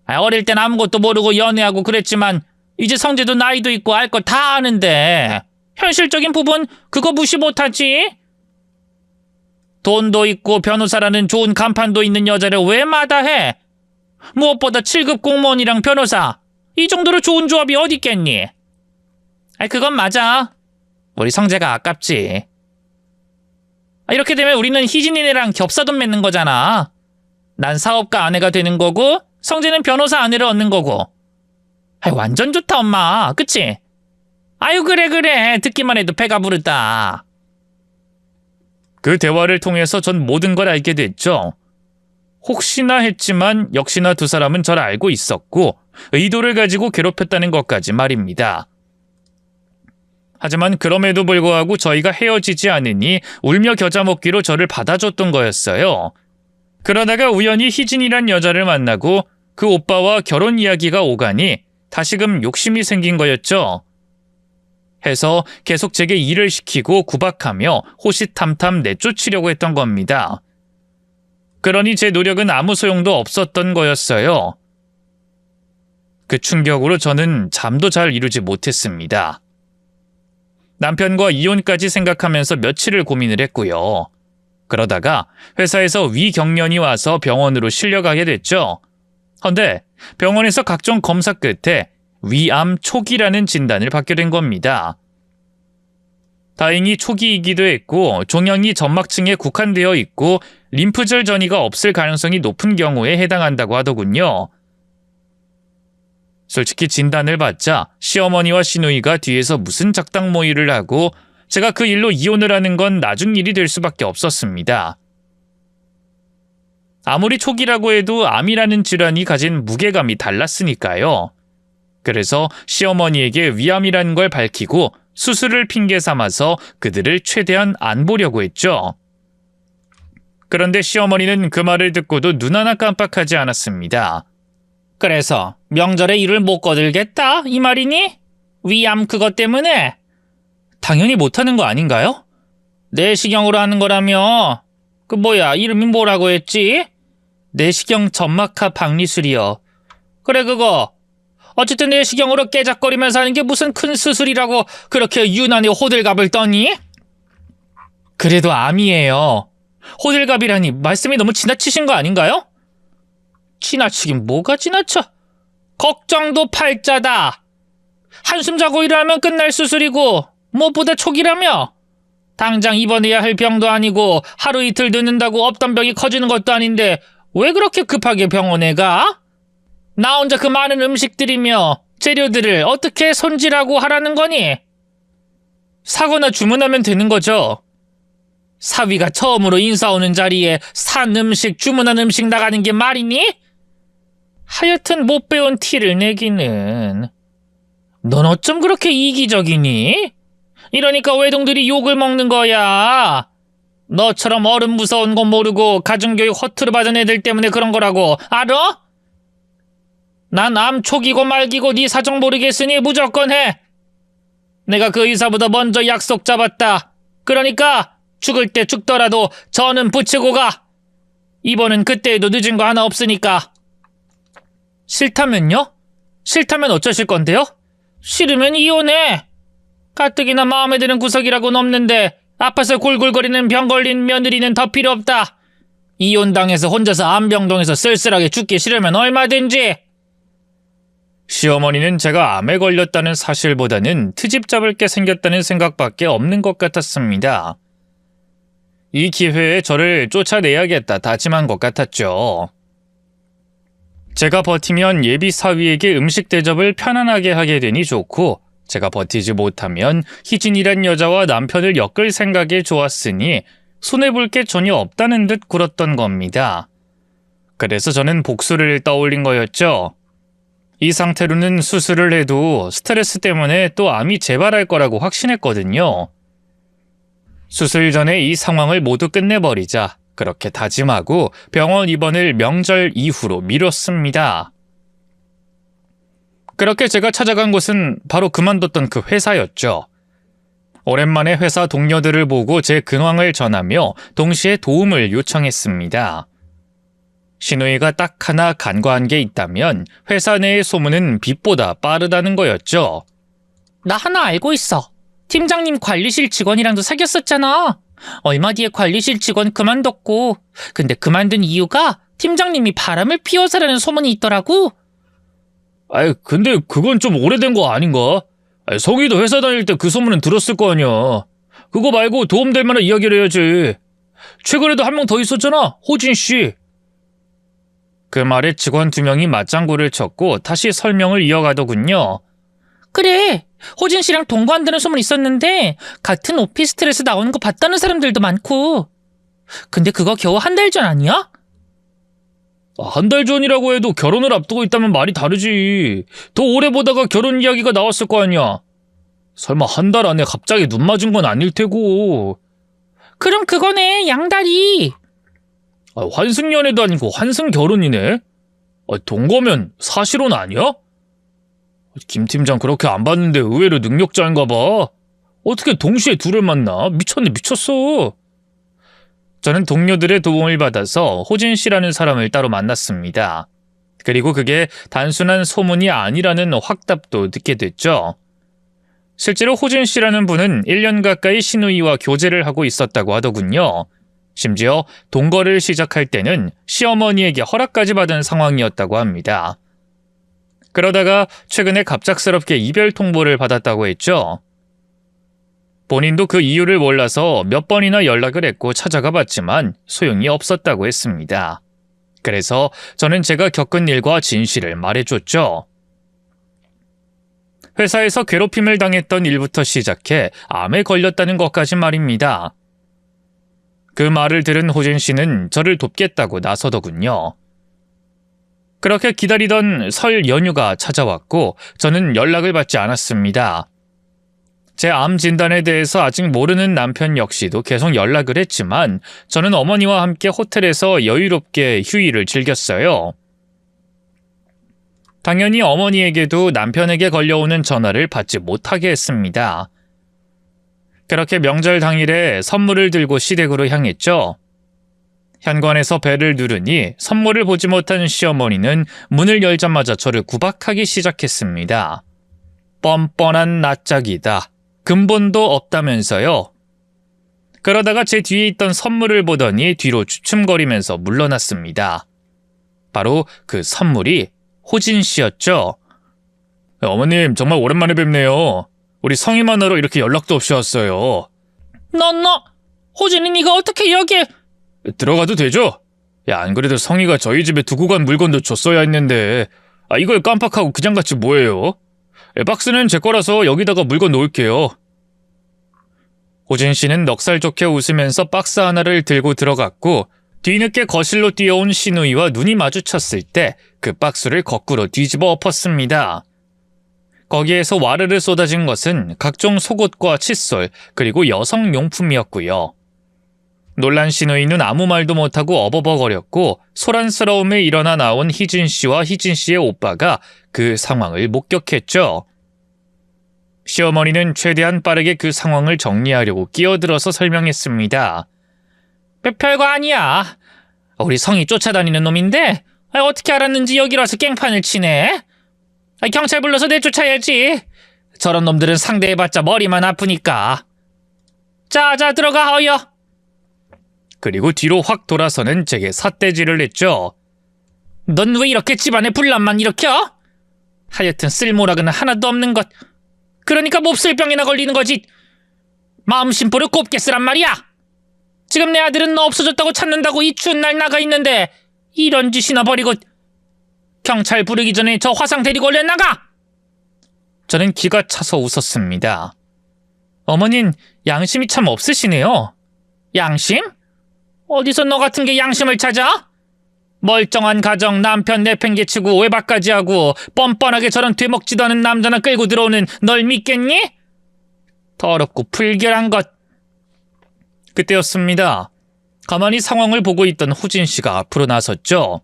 어릴 땐 아무것도 모르고 연애하고 그랬지만 이제 성재도 나이도 있고 알 걸 다 아는데 현실적인 부분 그거 무시 못하지? 돈도 있고 변호사라는 좋은 간판도 있는 여자를 왜 마다해? 무엇보다 7급 공무원이랑 변호사, 이 정도로 좋은 조합이 어디 있겠니? 그건 맞아. 우리 성재가 아깝지. 이렇게 되면 우리는 희진이네랑 겹사돈 맺는 거잖아. 난 사업가 아내가 되는 거고 성재는 변호사 아내를 얻는 거고. 완전 좋다 엄마. 그치? 아유, 그래. 듣기만 해도 배가 부르다. 그 대화를 통해서 전 모든 걸 알게 됐죠. 혹시나 했지만 역시나 두 사람은 절 알고 있었고 의도를 가지고 괴롭혔다는 것까지 말입니다. 하지만 그럼에도 불구하고 저희가 헤어지지 않으니 울며 겨자 먹기로 저를 받아줬던 거였어요. 그러다가 우연히 희진이란 여자를 만나고 그 오빠와 결혼 이야기가 오가니 다시금 욕심이 생긴 거였죠. 해서 계속 제게 일을 시키고 구박하며 호시탐탐 내쫓으려고 했던 겁니다. 그러니 제 노력은 아무 소용도 없었던 거였어요. 그 충격으로 저는 잠도 잘 이루지 못했습니다. 남편과 이혼까지 생각하면서 며칠을 고민을 했고요. 그러다가 회사에서 위경련이 와서 병원으로 실려가게 됐죠. 헌데 병원에서 각종 검사 끝에 위암 초기라는 진단을 받게 된 겁니다. 다행히 초기이기도 했고 종양이 점막층에 국한되어 있고 림프절 전이가 없을 가능성이 높은 경우에 해당한다고 하더군요. 솔직히 진단을 받자 시어머니와 시누이가 뒤에서 무슨 작당 모의를 하고 제가 그 일로 이혼을 하는 건 나중 일이 될 수밖에 없었습니다. 아무리 초기라고 해도 암이라는 질환이 가진 무게감이 달랐으니까요. 그래서 시어머니에게 위암이라는 걸 밝히고 수술을 핑계 삼아서 그들을 최대한 안 보려고 했죠. 그런데 시어머니는 그 말을 듣고도 눈 하나 깜빡하지 않았습니다. 그래서 명절에 일을 못 거들겠다 이 말이니? 위암 그것 때문에? 당연히 못하는 거 아닌가요? 내시경으로 하는 거라며. 이름이 뭐라고 했지? 내시경 점막하 박리술이요. 그래 그거. 어쨌든 내시경으로 깨작거리면서 하는 게 무슨 큰 수술이라고 그렇게 유난히 호들갑을 떠니? 그래도 암이에요. 호들갑이라니 말씀이 너무 지나치신 거 아닌가요? 지나치긴 뭐가 지나쳐. 걱정도 팔자다. 한숨 자고 일어나면 끝날 수술이고 무엇보다 초기라며. 당장 입원해야 할 병도 아니고 하루 이틀 늦는다고 없던 병이 커지는 것도 아닌데 왜 그렇게 급하게 병원에 가? 나 혼자 그 많은 음식들이며 재료들을 어떻게 손질하고 하라는 거니? 사거나 주문하면 되는 거죠. 사위가 처음으로 인사 오는 자리에 산 음식, 주문한 음식 나가는 게 말이니? 하여튼 못 배운 티를 내기는. 넌 어쩜 그렇게 이기적이니? 이러니까 외동들이 욕을 먹는 거야. 너처럼 어른 무서운 거 모르고 가정교육 허투루 받은 애들 때문에 그런 거라고 알아? 난 암 초기고 말기고 네 사정 모르겠으니 무조건 해. 내가 그 의사보다 먼저 약속 잡았다. 그러니까 죽을 때 죽더라도 저는 붙이고 가. 이번은 그때에도 늦은 거 하나 없으니까. 싫다면요? 싫다면 어쩌실 건데요? 싫으면 이혼해. 가뜩이나 마음에 드는 구석이라고는 없는데 앞에서 굴굴거리는 병 걸린 며느리는 더 필요 없다. 이혼당해서 혼자서 암병동에서 쓸쓸하게 죽기 싫으면 얼마든지. 시어머니는 제가 암에 걸렸다는 사실보다는 트집 잡을 게 생겼다는 생각밖에 없는 것 같았습니다. 이 기회에 저를 쫓아내야겠다 다짐한 것 같았죠. 제가 버티면 예비 사위에게 음식 대접을 편안하게 하게 되니 좋고, 제가 버티지 못하면 희진이란 여자와 남편을 엮을 생각에 좋았으니 손해볼 게 전혀 없다는 듯 굴었던 겁니다. 그래서 저는 복수를 떠올린 거였죠. 이 상태로는 수술을 해도 스트레스 때문에 또 암이 재발할 거라고 확신했거든요. 수술 전에 이 상황을 모두 끝내버리자 그렇게 다짐하고 병원 입원을 명절 이후로 미뤘습니다. 그렇게 제가 찾아간 곳은 바로 그만뒀던 그 회사였죠. 오랜만에 회사 동료들을 보고 제 근황을 전하며 동시에 도움을 요청했습니다. 신우이가 딱 하나 간과한 게 있다면 회사 내의 소문은 빛보다 빠르다는 거였죠. 나 하나 알고 있어. 팀장님 관리실 직원이랑도 사귀었었잖아. 얼마 뒤에 관리실 직원 그만뒀고, 근데 그만둔 이유가 팀장님이 바람을 피워서라는 소문이 있더라고. 아이, 근데 그건 좀 오래된 거 아닌가? 성희도 회사 다닐 때 그 소문은 들었을 거 아니야. 그거 말고 도움될 만한 이야기를 해야지. 최근에도 한 명 더 있었잖아, 호진 씨. 그 말에 직원 2명이 맞장구를 쳤고 다시 설명을 이어가더군요. 그래, 호진 씨랑 동거한다는 소문이 있었는데 같은 오피스텔에서 나오는 거 봤다는 사람들도 많고. 근데 그거 겨우 한 달 전 아니야? 한 달 전이라고 해도 결혼을 앞두고 있다면 말이 다르지. 더 오래 보다가 결혼 이야기가 나왔을 거 아니야. 설마 한 달 안에 갑자기 눈 맞은 건 아닐 테고. 그럼 그거네, 양다리. 환승연애도 아니고 환승결혼이네. 동거면 사실혼 아니야? 김 팀장 그렇게 안 봤는데 의외로 능력자인가 봐. 어떻게 동시에 둘을 만나? 미쳤네, 미쳤어. 저는 동료들의 도움을 받아서 호진 씨라는 사람을 따로 만났습니다. 그리고 그게 단순한 소문이 아니라는 확답도 듣게 됐죠. 실제로 호진 씨라는 분은 1년 가까이 신우이와 교제를 하고 있었다고 하더군요. 심지어 동거를 시작할 때는 시어머니에게 허락까지 받은 상황이었다고 합니다. 그러다가 최근에 갑작스럽게 이별 통보를 받았다고 했죠. 본인도 그 이유를 몰라서 몇 번이나 연락을 했고 찾아가 봤지만 소용이 없었다고 했습니다. 그래서 저는 제가 겪은 일과 진실을 말해줬죠. 회사에서 괴롭힘을 당했던 일부터 시작해 암에 걸렸다는 것까지 말입니다. 그 말을 들은 호진 씨는 저를 돕겠다고 나서더군요. 그렇게 기다리던 설 연휴가 찾아왔고 저는 연락을 받지 않았습니다. 제 암 진단에 대해서 아직 모르는 남편 역시도 계속 연락을 했지만 저는 어머니와 함께 호텔에서 여유롭게 휴일을 즐겼어요. 당연히 어머니에게도 남편에게 걸려오는 전화를 받지 못하게 했습니다. 그렇게 명절 당일에 선물을 들고 시댁으로 향했죠. 현관에서 벨을 누르니 선물을 보지 못한 시어머니는 문을 열자마자 저를 구박하기 시작했습니다. 뻔뻔한 낯짝이다. 근본도 없다면서요. 그러다가 제 뒤에 있던 선물을 보더니 뒤로 주춤거리면서 물러났습니다. 바로 그 선물이 호진 씨였죠. 어머님, 정말 오랜만에 뵙네요. 우리 성희 만나러 이렇게 연락도 없이 왔어요. 호진이 네가 어떻게 여기에... 들어가도 되죠? 야, 안 그래도 성희가 저희 집에 두고 간 물건도 줬어야 했는데 이걸 깜빡하고 그냥 갔지 뭐예요? 박스는 제 거라서 여기다가 물건 놓을게요. 호진 씨는 넉살 좋게 웃으면서 박스 하나를 들고 들어갔고 뒤늦게 거실로 뛰어온 신우이와 눈이 마주쳤을 때 그 박스를 거꾸로 뒤집어 엎었습니다. 거기에서 와르르 쏟아진 것은 각종 속옷과 칫솔 그리고 여성용품이었고요. 놀란 신우이는 아무 말도 못하고 어버버거렸고 소란스러움에 일어나 나온 희진 씨와 희진 씨의 오빠가 그 상황을 목격했죠. 시어머니는 최대한 빠르게 그 상황을 정리하려고 끼어들어서 설명했습니다. 별거 아니야. 우리 성이 쫓아다니는 놈인데 어떻게 알았는지 여기로 와서 깽판을 치네. 경찰 불러서 내쫓아야지. 저런 놈들은 상대해봤자 머리만 아프니까. 자, 들어가 어여. 그리고 뒤로 확 돌아서는 제게 삿대질을 했죠. 넌 왜 이렇게 집안에 분란만 일으켜? 하여튼 쓸모락은 하나도 없는 것. 그러니까 몹쓸 병이나 걸리는 거지. 마음 심보를 곱게 쓰란 말이야. 지금 내 아들은 너 없어졌다고 찾는다고 이 추운 날 나가 있는데 이런 짓이나 버리고 경찰 부르기 전에 저 화상 데리고 얼른 나가! 저는 기가 차서 웃었습니다. 어머닌 양심이 참 없으시네요. 양심? 어디서 너 같은 게 양심을 찾아? 멀쩡한 가정 남편 내팽개치고 외박까지 하고 뻔뻔하게 저런 되먹지도 않은 남자나 끌고 들어오는 널 믿겠니? 더럽고 불결한 것. 그때였습니다. 가만히 상황을 보고 있던 후진 씨가 앞으로 나섰죠.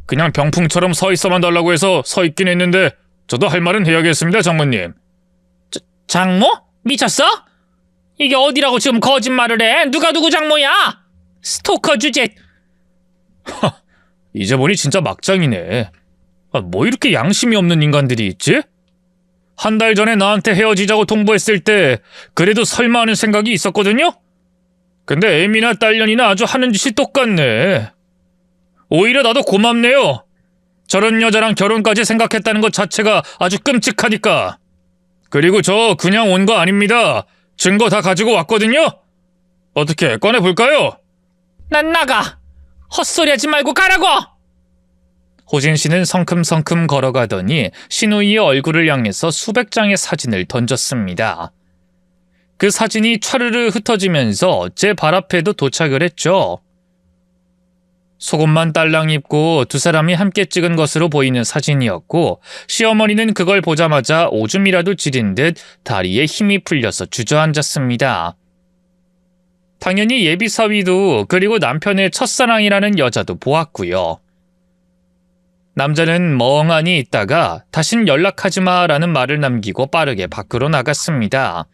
그냥 병풍처럼 서 있어만 달라고 해서 서 있긴 했는데 저도 할 말은 해야겠습니다, 장모님. 장모? 미쳤어? 이게 어디라고 지금 거짓말을 해? 누가 누구 장모야? 스토커 주제. 이제 보니 진짜 막장이네. 뭐 이렇게 양심이 없는 인간들이 있지? 한 달 전에 나한테 헤어지자고 통보했을 때 그래도 설마 하는 생각이 있었거든요? 근데 애미나 딸년이나 아주 하는 짓이 똑같네. 오히려 나도 고맙네요. 저런 여자랑 결혼까지 생각했다는 것 자체가 아주 끔찍하니까. 그리고 저 그냥 온 거 아닙니다. 증거 다 가지고 왔거든요. 어떻게 꺼내볼까요? 난 나가. 헛소리하지 말고 가라고! 호진 씨는 성큼성큼 걸어가더니 신우이의 얼굴을 향해서 수백 장의 사진을 던졌습니다. 그 사진이 차르르 흩어지면서 제 발 앞에도 도착을 했죠. 속옷만 딸랑 입고 두 사람이 함께 찍은 것으로 보이는 사진이었고 시어머니는 그걸 보자마자 오줌이라도 지린 듯 다리에 힘이 풀려서 주저앉았습니다. 당연히 예비사위도 그리고 남편의 첫사랑이라는 여자도 보았고요. 남자는 멍하니 있다가 다신 연락하지 마라는 말을 남기고 빠르게 밖으로 나갔습니다.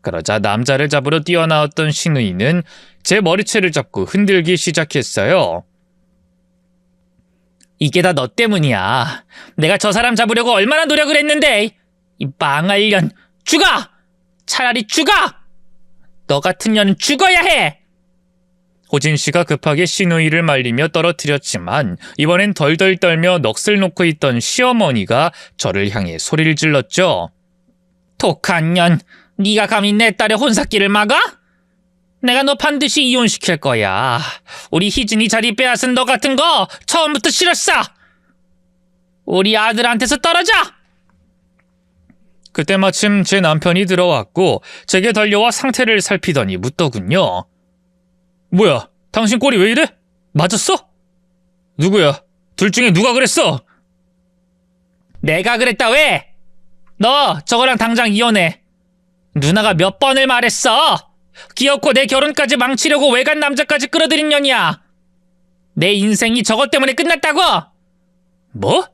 그러자 남자를 잡으러 뛰어나왔던 신우이는 제 머리채를 잡고 흔들기 시작했어요. 이게 다 너 때문이야. 내가 저 사람 잡으려고 얼마나 노력을 했는데. 이 망할 년 죽어! 차라리 죽어! 너 같은 년은 죽어야 해! 호진 씨가 급하게 신우이를 말리며 떨어뜨렸지만 이번엔 덜덜 떨며 넋을 놓고 있던 시어머니가 저를 향해 소리를 질렀죠. 독한 년, 네가 감히 내 딸의 혼사길을 막아? 내가 너 반드시 이혼시킬 거야. 우리 희진이 자리 빼앗은 너 같은 거 처음부터 싫었어. 우리 아들한테서 떨어져! 그때 마침 제 남편이 들어왔고 제게 달려와 상태를 살피더니 묻더군요. 뭐야, 당신 꼴이 왜 이래? 맞았어? 누구야? 둘 중에 누가 그랬어? 내가 그랬다 왜? 너 저거랑 당장 이혼해. 누나가 몇 번을 말했어. 귀엽고 내 결혼까지 망치려고 외간 남자까지 끌어들인 년이야. 내 인생이 저것 때문에 끝났다고. 뭐?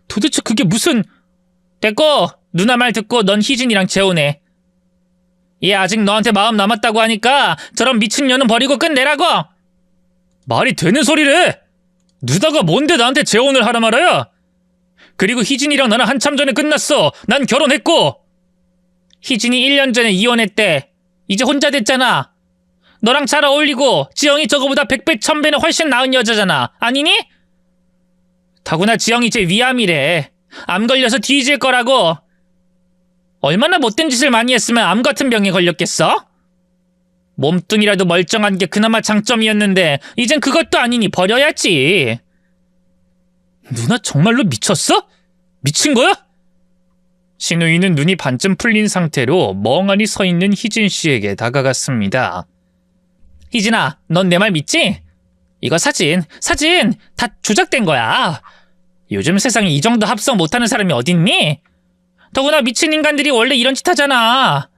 도대체 그게 무슨... 됐고 누나 말 듣고 넌 희진이랑 재혼해. 얘 아직 너한테 마음 남았다고 하니까 저런 미친년은 버리고 끝내라고. 말이 되는 소리래. 누나가 뭔데 나한테 재혼을 하라 말아야. 그리고 희진이랑 나는 한참 전에 끝났어. 난 결혼했고. 희진이 1년 전에 이혼했대. 이제 혼자 됐잖아. 너랑 잘 어울리고 지영이 저거보다 100배 1000배는 훨씬 나은 여자잖아. 아니니? 더구나 지영이 제 위암이래. 암 걸려서 뒤질 거라고. 얼마나 못된 짓을 많이 했으면 암 같은 병에 걸렸겠어? 몸뚱이라도 멀쩡한 게 그나마 장점이었는데 이젠 그것도 아니니 버려야지. 누나 정말로 미쳤어? 미친 거야? 신우이는 눈이 반쯤 풀린 상태로 멍하니 서 있는 희진 씨에게 다가갔습니다. 희진아, 넌 내 말 믿지? 이거 사진 다 조작된 거야. 요즘 세상에 이 정도 합성 못하는 사람이 어딨니? 더구나 미친 인간들이 원래 이런 짓 하잖아.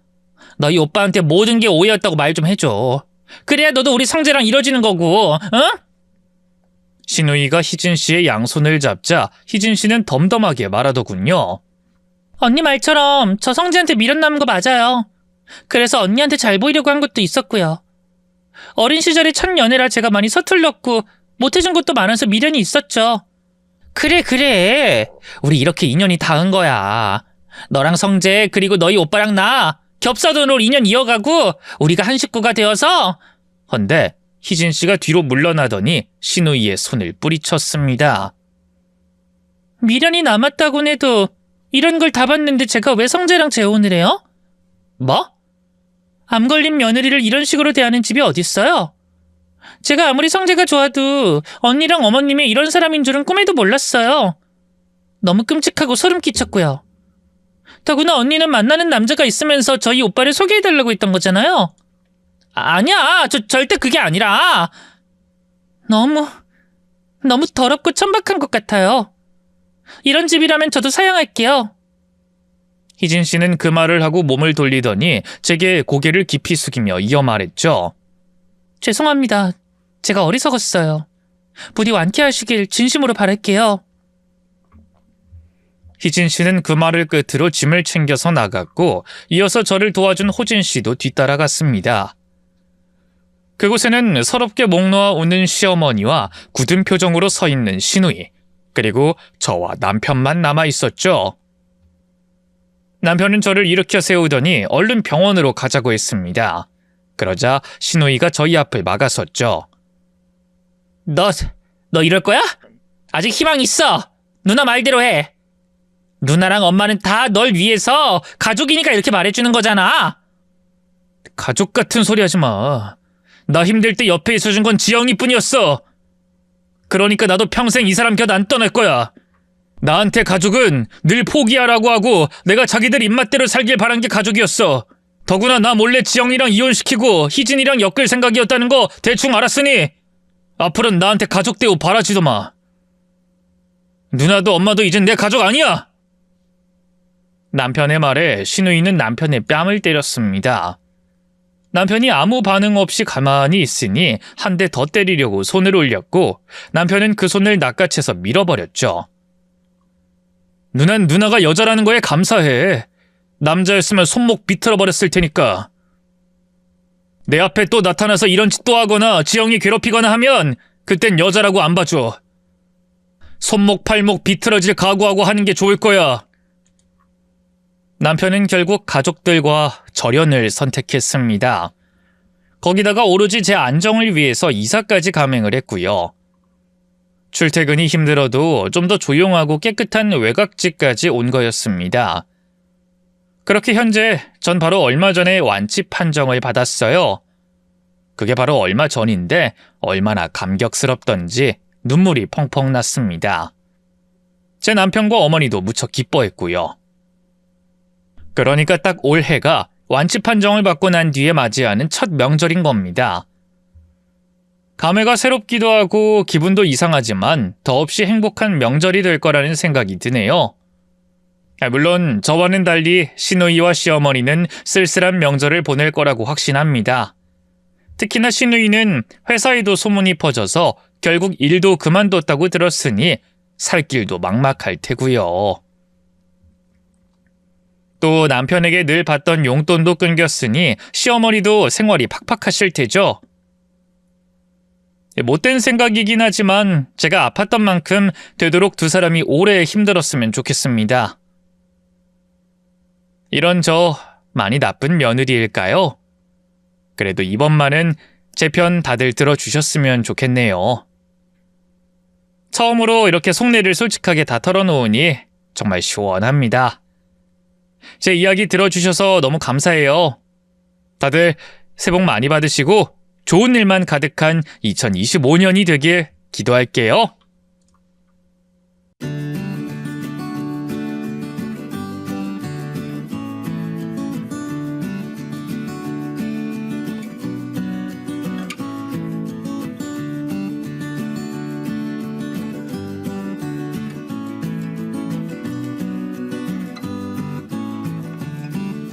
너희 오빠한테 모든 게 오해였다고 말 좀 해줘. 그래야 너도 우리 성재랑 이뤄지는 거고, 응? 신우이가 희진 씨의 양손을 잡자 희진 씨는 덤덤하게 말하더군요. 언니 말처럼 저 성재한테 미련 남은 거 맞아요. 그래서 언니한테 잘 보이려고 한 것도 있었고요. 어린 시절에 첫 연애라 제가 많이 서툴렀고 못해준 것도 많아서 미련이 있었죠. 그래. 우리 이렇게 인연이 닿은 거야. 너랑 성재 그리고 너희 오빠랑 나 겹사돈으로 인연 이어가고 우리가 한 식구가 되어서. 헌데 희진 씨가 뒤로 물러나더니 신우이의 손을 뿌리쳤습니다. 미련이 남았다곤 해도 이런 걸 다 봤는데 제가 왜 성재랑 재혼을 해요? 뭐? 암 걸린 며느리를 이런 식으로 대하는 집이 어딨어요? 제가 아무리 성재가 좋아도 언니랑 어머님이 이런 사람인 줄은 꿈에도 몰랐어요. 너무 끔찍하고 소름 끼쳤고요. 더구나 언니는 만나는 남자가 있으면서 저희 오빠를 소개해달라고 했던 거잖아요. 아니야, 절대 그게 아니라 너무 더럽고 천박한 것 같아요. 이런 집이라면 저도 사양할게요. 희진 씨는 그 말을 하고 몸을 돌리더니 제게 고개를 깊이 숙이며 이어 말했죠. 죄송합니다. 제가 어리석었어요. 부디 완쾌하시길 진심으로 바랄게요. 희진 씨는 그 말을 끝으로 짐을 챙겨서 나갔고 이어서 저를 도와준 호진 씨도 뒤따라갔습니다. 그곳에는 서럽게 목 놓아 웃는 시어머니와 굳은 표정으로 서 있는 시누이, 그리고 저와 남편만 남아 있었죠. 남편은 저를 일으켜 세우더니 얼른 병원으로 가자고 했습니다. 그러자 시누이가 저희 앞을 막아섰죠. 너 이럴 거야? 아직 희망 있어. 누나 말대로 해. 누나랑 엄마는 다 널 위해서 가족이니까 이렇게 말해주는 거잖아. 가족 같은 소리 하지 마. 나 힘들 때 옆에 있어준 건 지영이뿐이었어. 그러니까 나도 평생 이 사람 곁 안 떠날 거야. 나한테 가족은 늘 포기하라고 하고 내가 자기들 입맛대로 살길 바란 게 가족이었어. 더구나 나 몰래 지영이랑 이혼시키고 희진이랑 엮을 생각이었다는 거 대충 알았으니 앞으로는 나한테 가족 대우 바라지도 마. 누나도 엄마도 이젠 내 가족 아니야. 남편의 말에 시누이는 남편의 뺨을 때렸습니다. 남편이 아무 반응 없이 가만히 있으니 한 대 더 때리려고 손을 올렸고 남편은 그 손을 낚아채서 밀어버렸죠. 누난 누나가 여자라는 거에 감사해. 남자였으면 손목 비틀어버렸을 테니까. 내 앞에 또 나타나서 이런 짓 또 하거나 지영이 괴롭히거나 하면 그땐 여자라고 안 봐줘. 손목 팔목 비틀어질 각오하고 하는 게 좋을 거야. 남편은 결국 가족들과 절연을 선택했습니다. 거기다가 오로지 제 안정을 위해서 이사까지 감행을 했고요. 출퇴근이 힘들어도 좀 더 조용하고 깨끗한 외곽집까지 온 거였습니다. 그렇게 현재 전 바로 얼마 전에 완치 판정을 받았어요. 그게 바로 얼마 전인데 얼마나 감격스럽던지 눈물이 펑펑 났습니다. 제 남편과 어머니도 무척 기뻐했고요. 그러니까 딱 올해가 완치 판정을 받고 난 뒤에 맞이하는 첫 명절인 겁니다. 감회가 새롭기도 하고 기분도 이상하지만 더없이 행복한 명절이 될 거라는 생각이 드네요. 물론 저와는 달리 시누이와 시어머니는 쓸쓸한 명절을 보낼 거라고 확신합니다. 특히나 시누이는 회사에도 소문이 퍼져서 결국 일도 그만뒀다고 들었으니 살 길도 막막할 테고요. 또 남편에게 늘 받던 용돈도 끊겼으니 시어머니도 생활이 팍팍하실 테죠. 못된 생각이긴 하지만 제가 아팠던 만큼 되도록 두 사람이 오래 힘들었으면 좋겠습니다. 이런 저 많이 나쁜 며느리일까요? 그래도 이번만은 제 편 다들 들어주셨으면 좋겠네요. 처음으로 이렇게 속내를 솔직하게 다 털어놓으니 정말 시원합니다. 제 이야기 들어주셔서 너무 감사해요. 다들 새해 복 많이 받으시고 좋은 일만 가득한 2025년이 되길 기도할게요.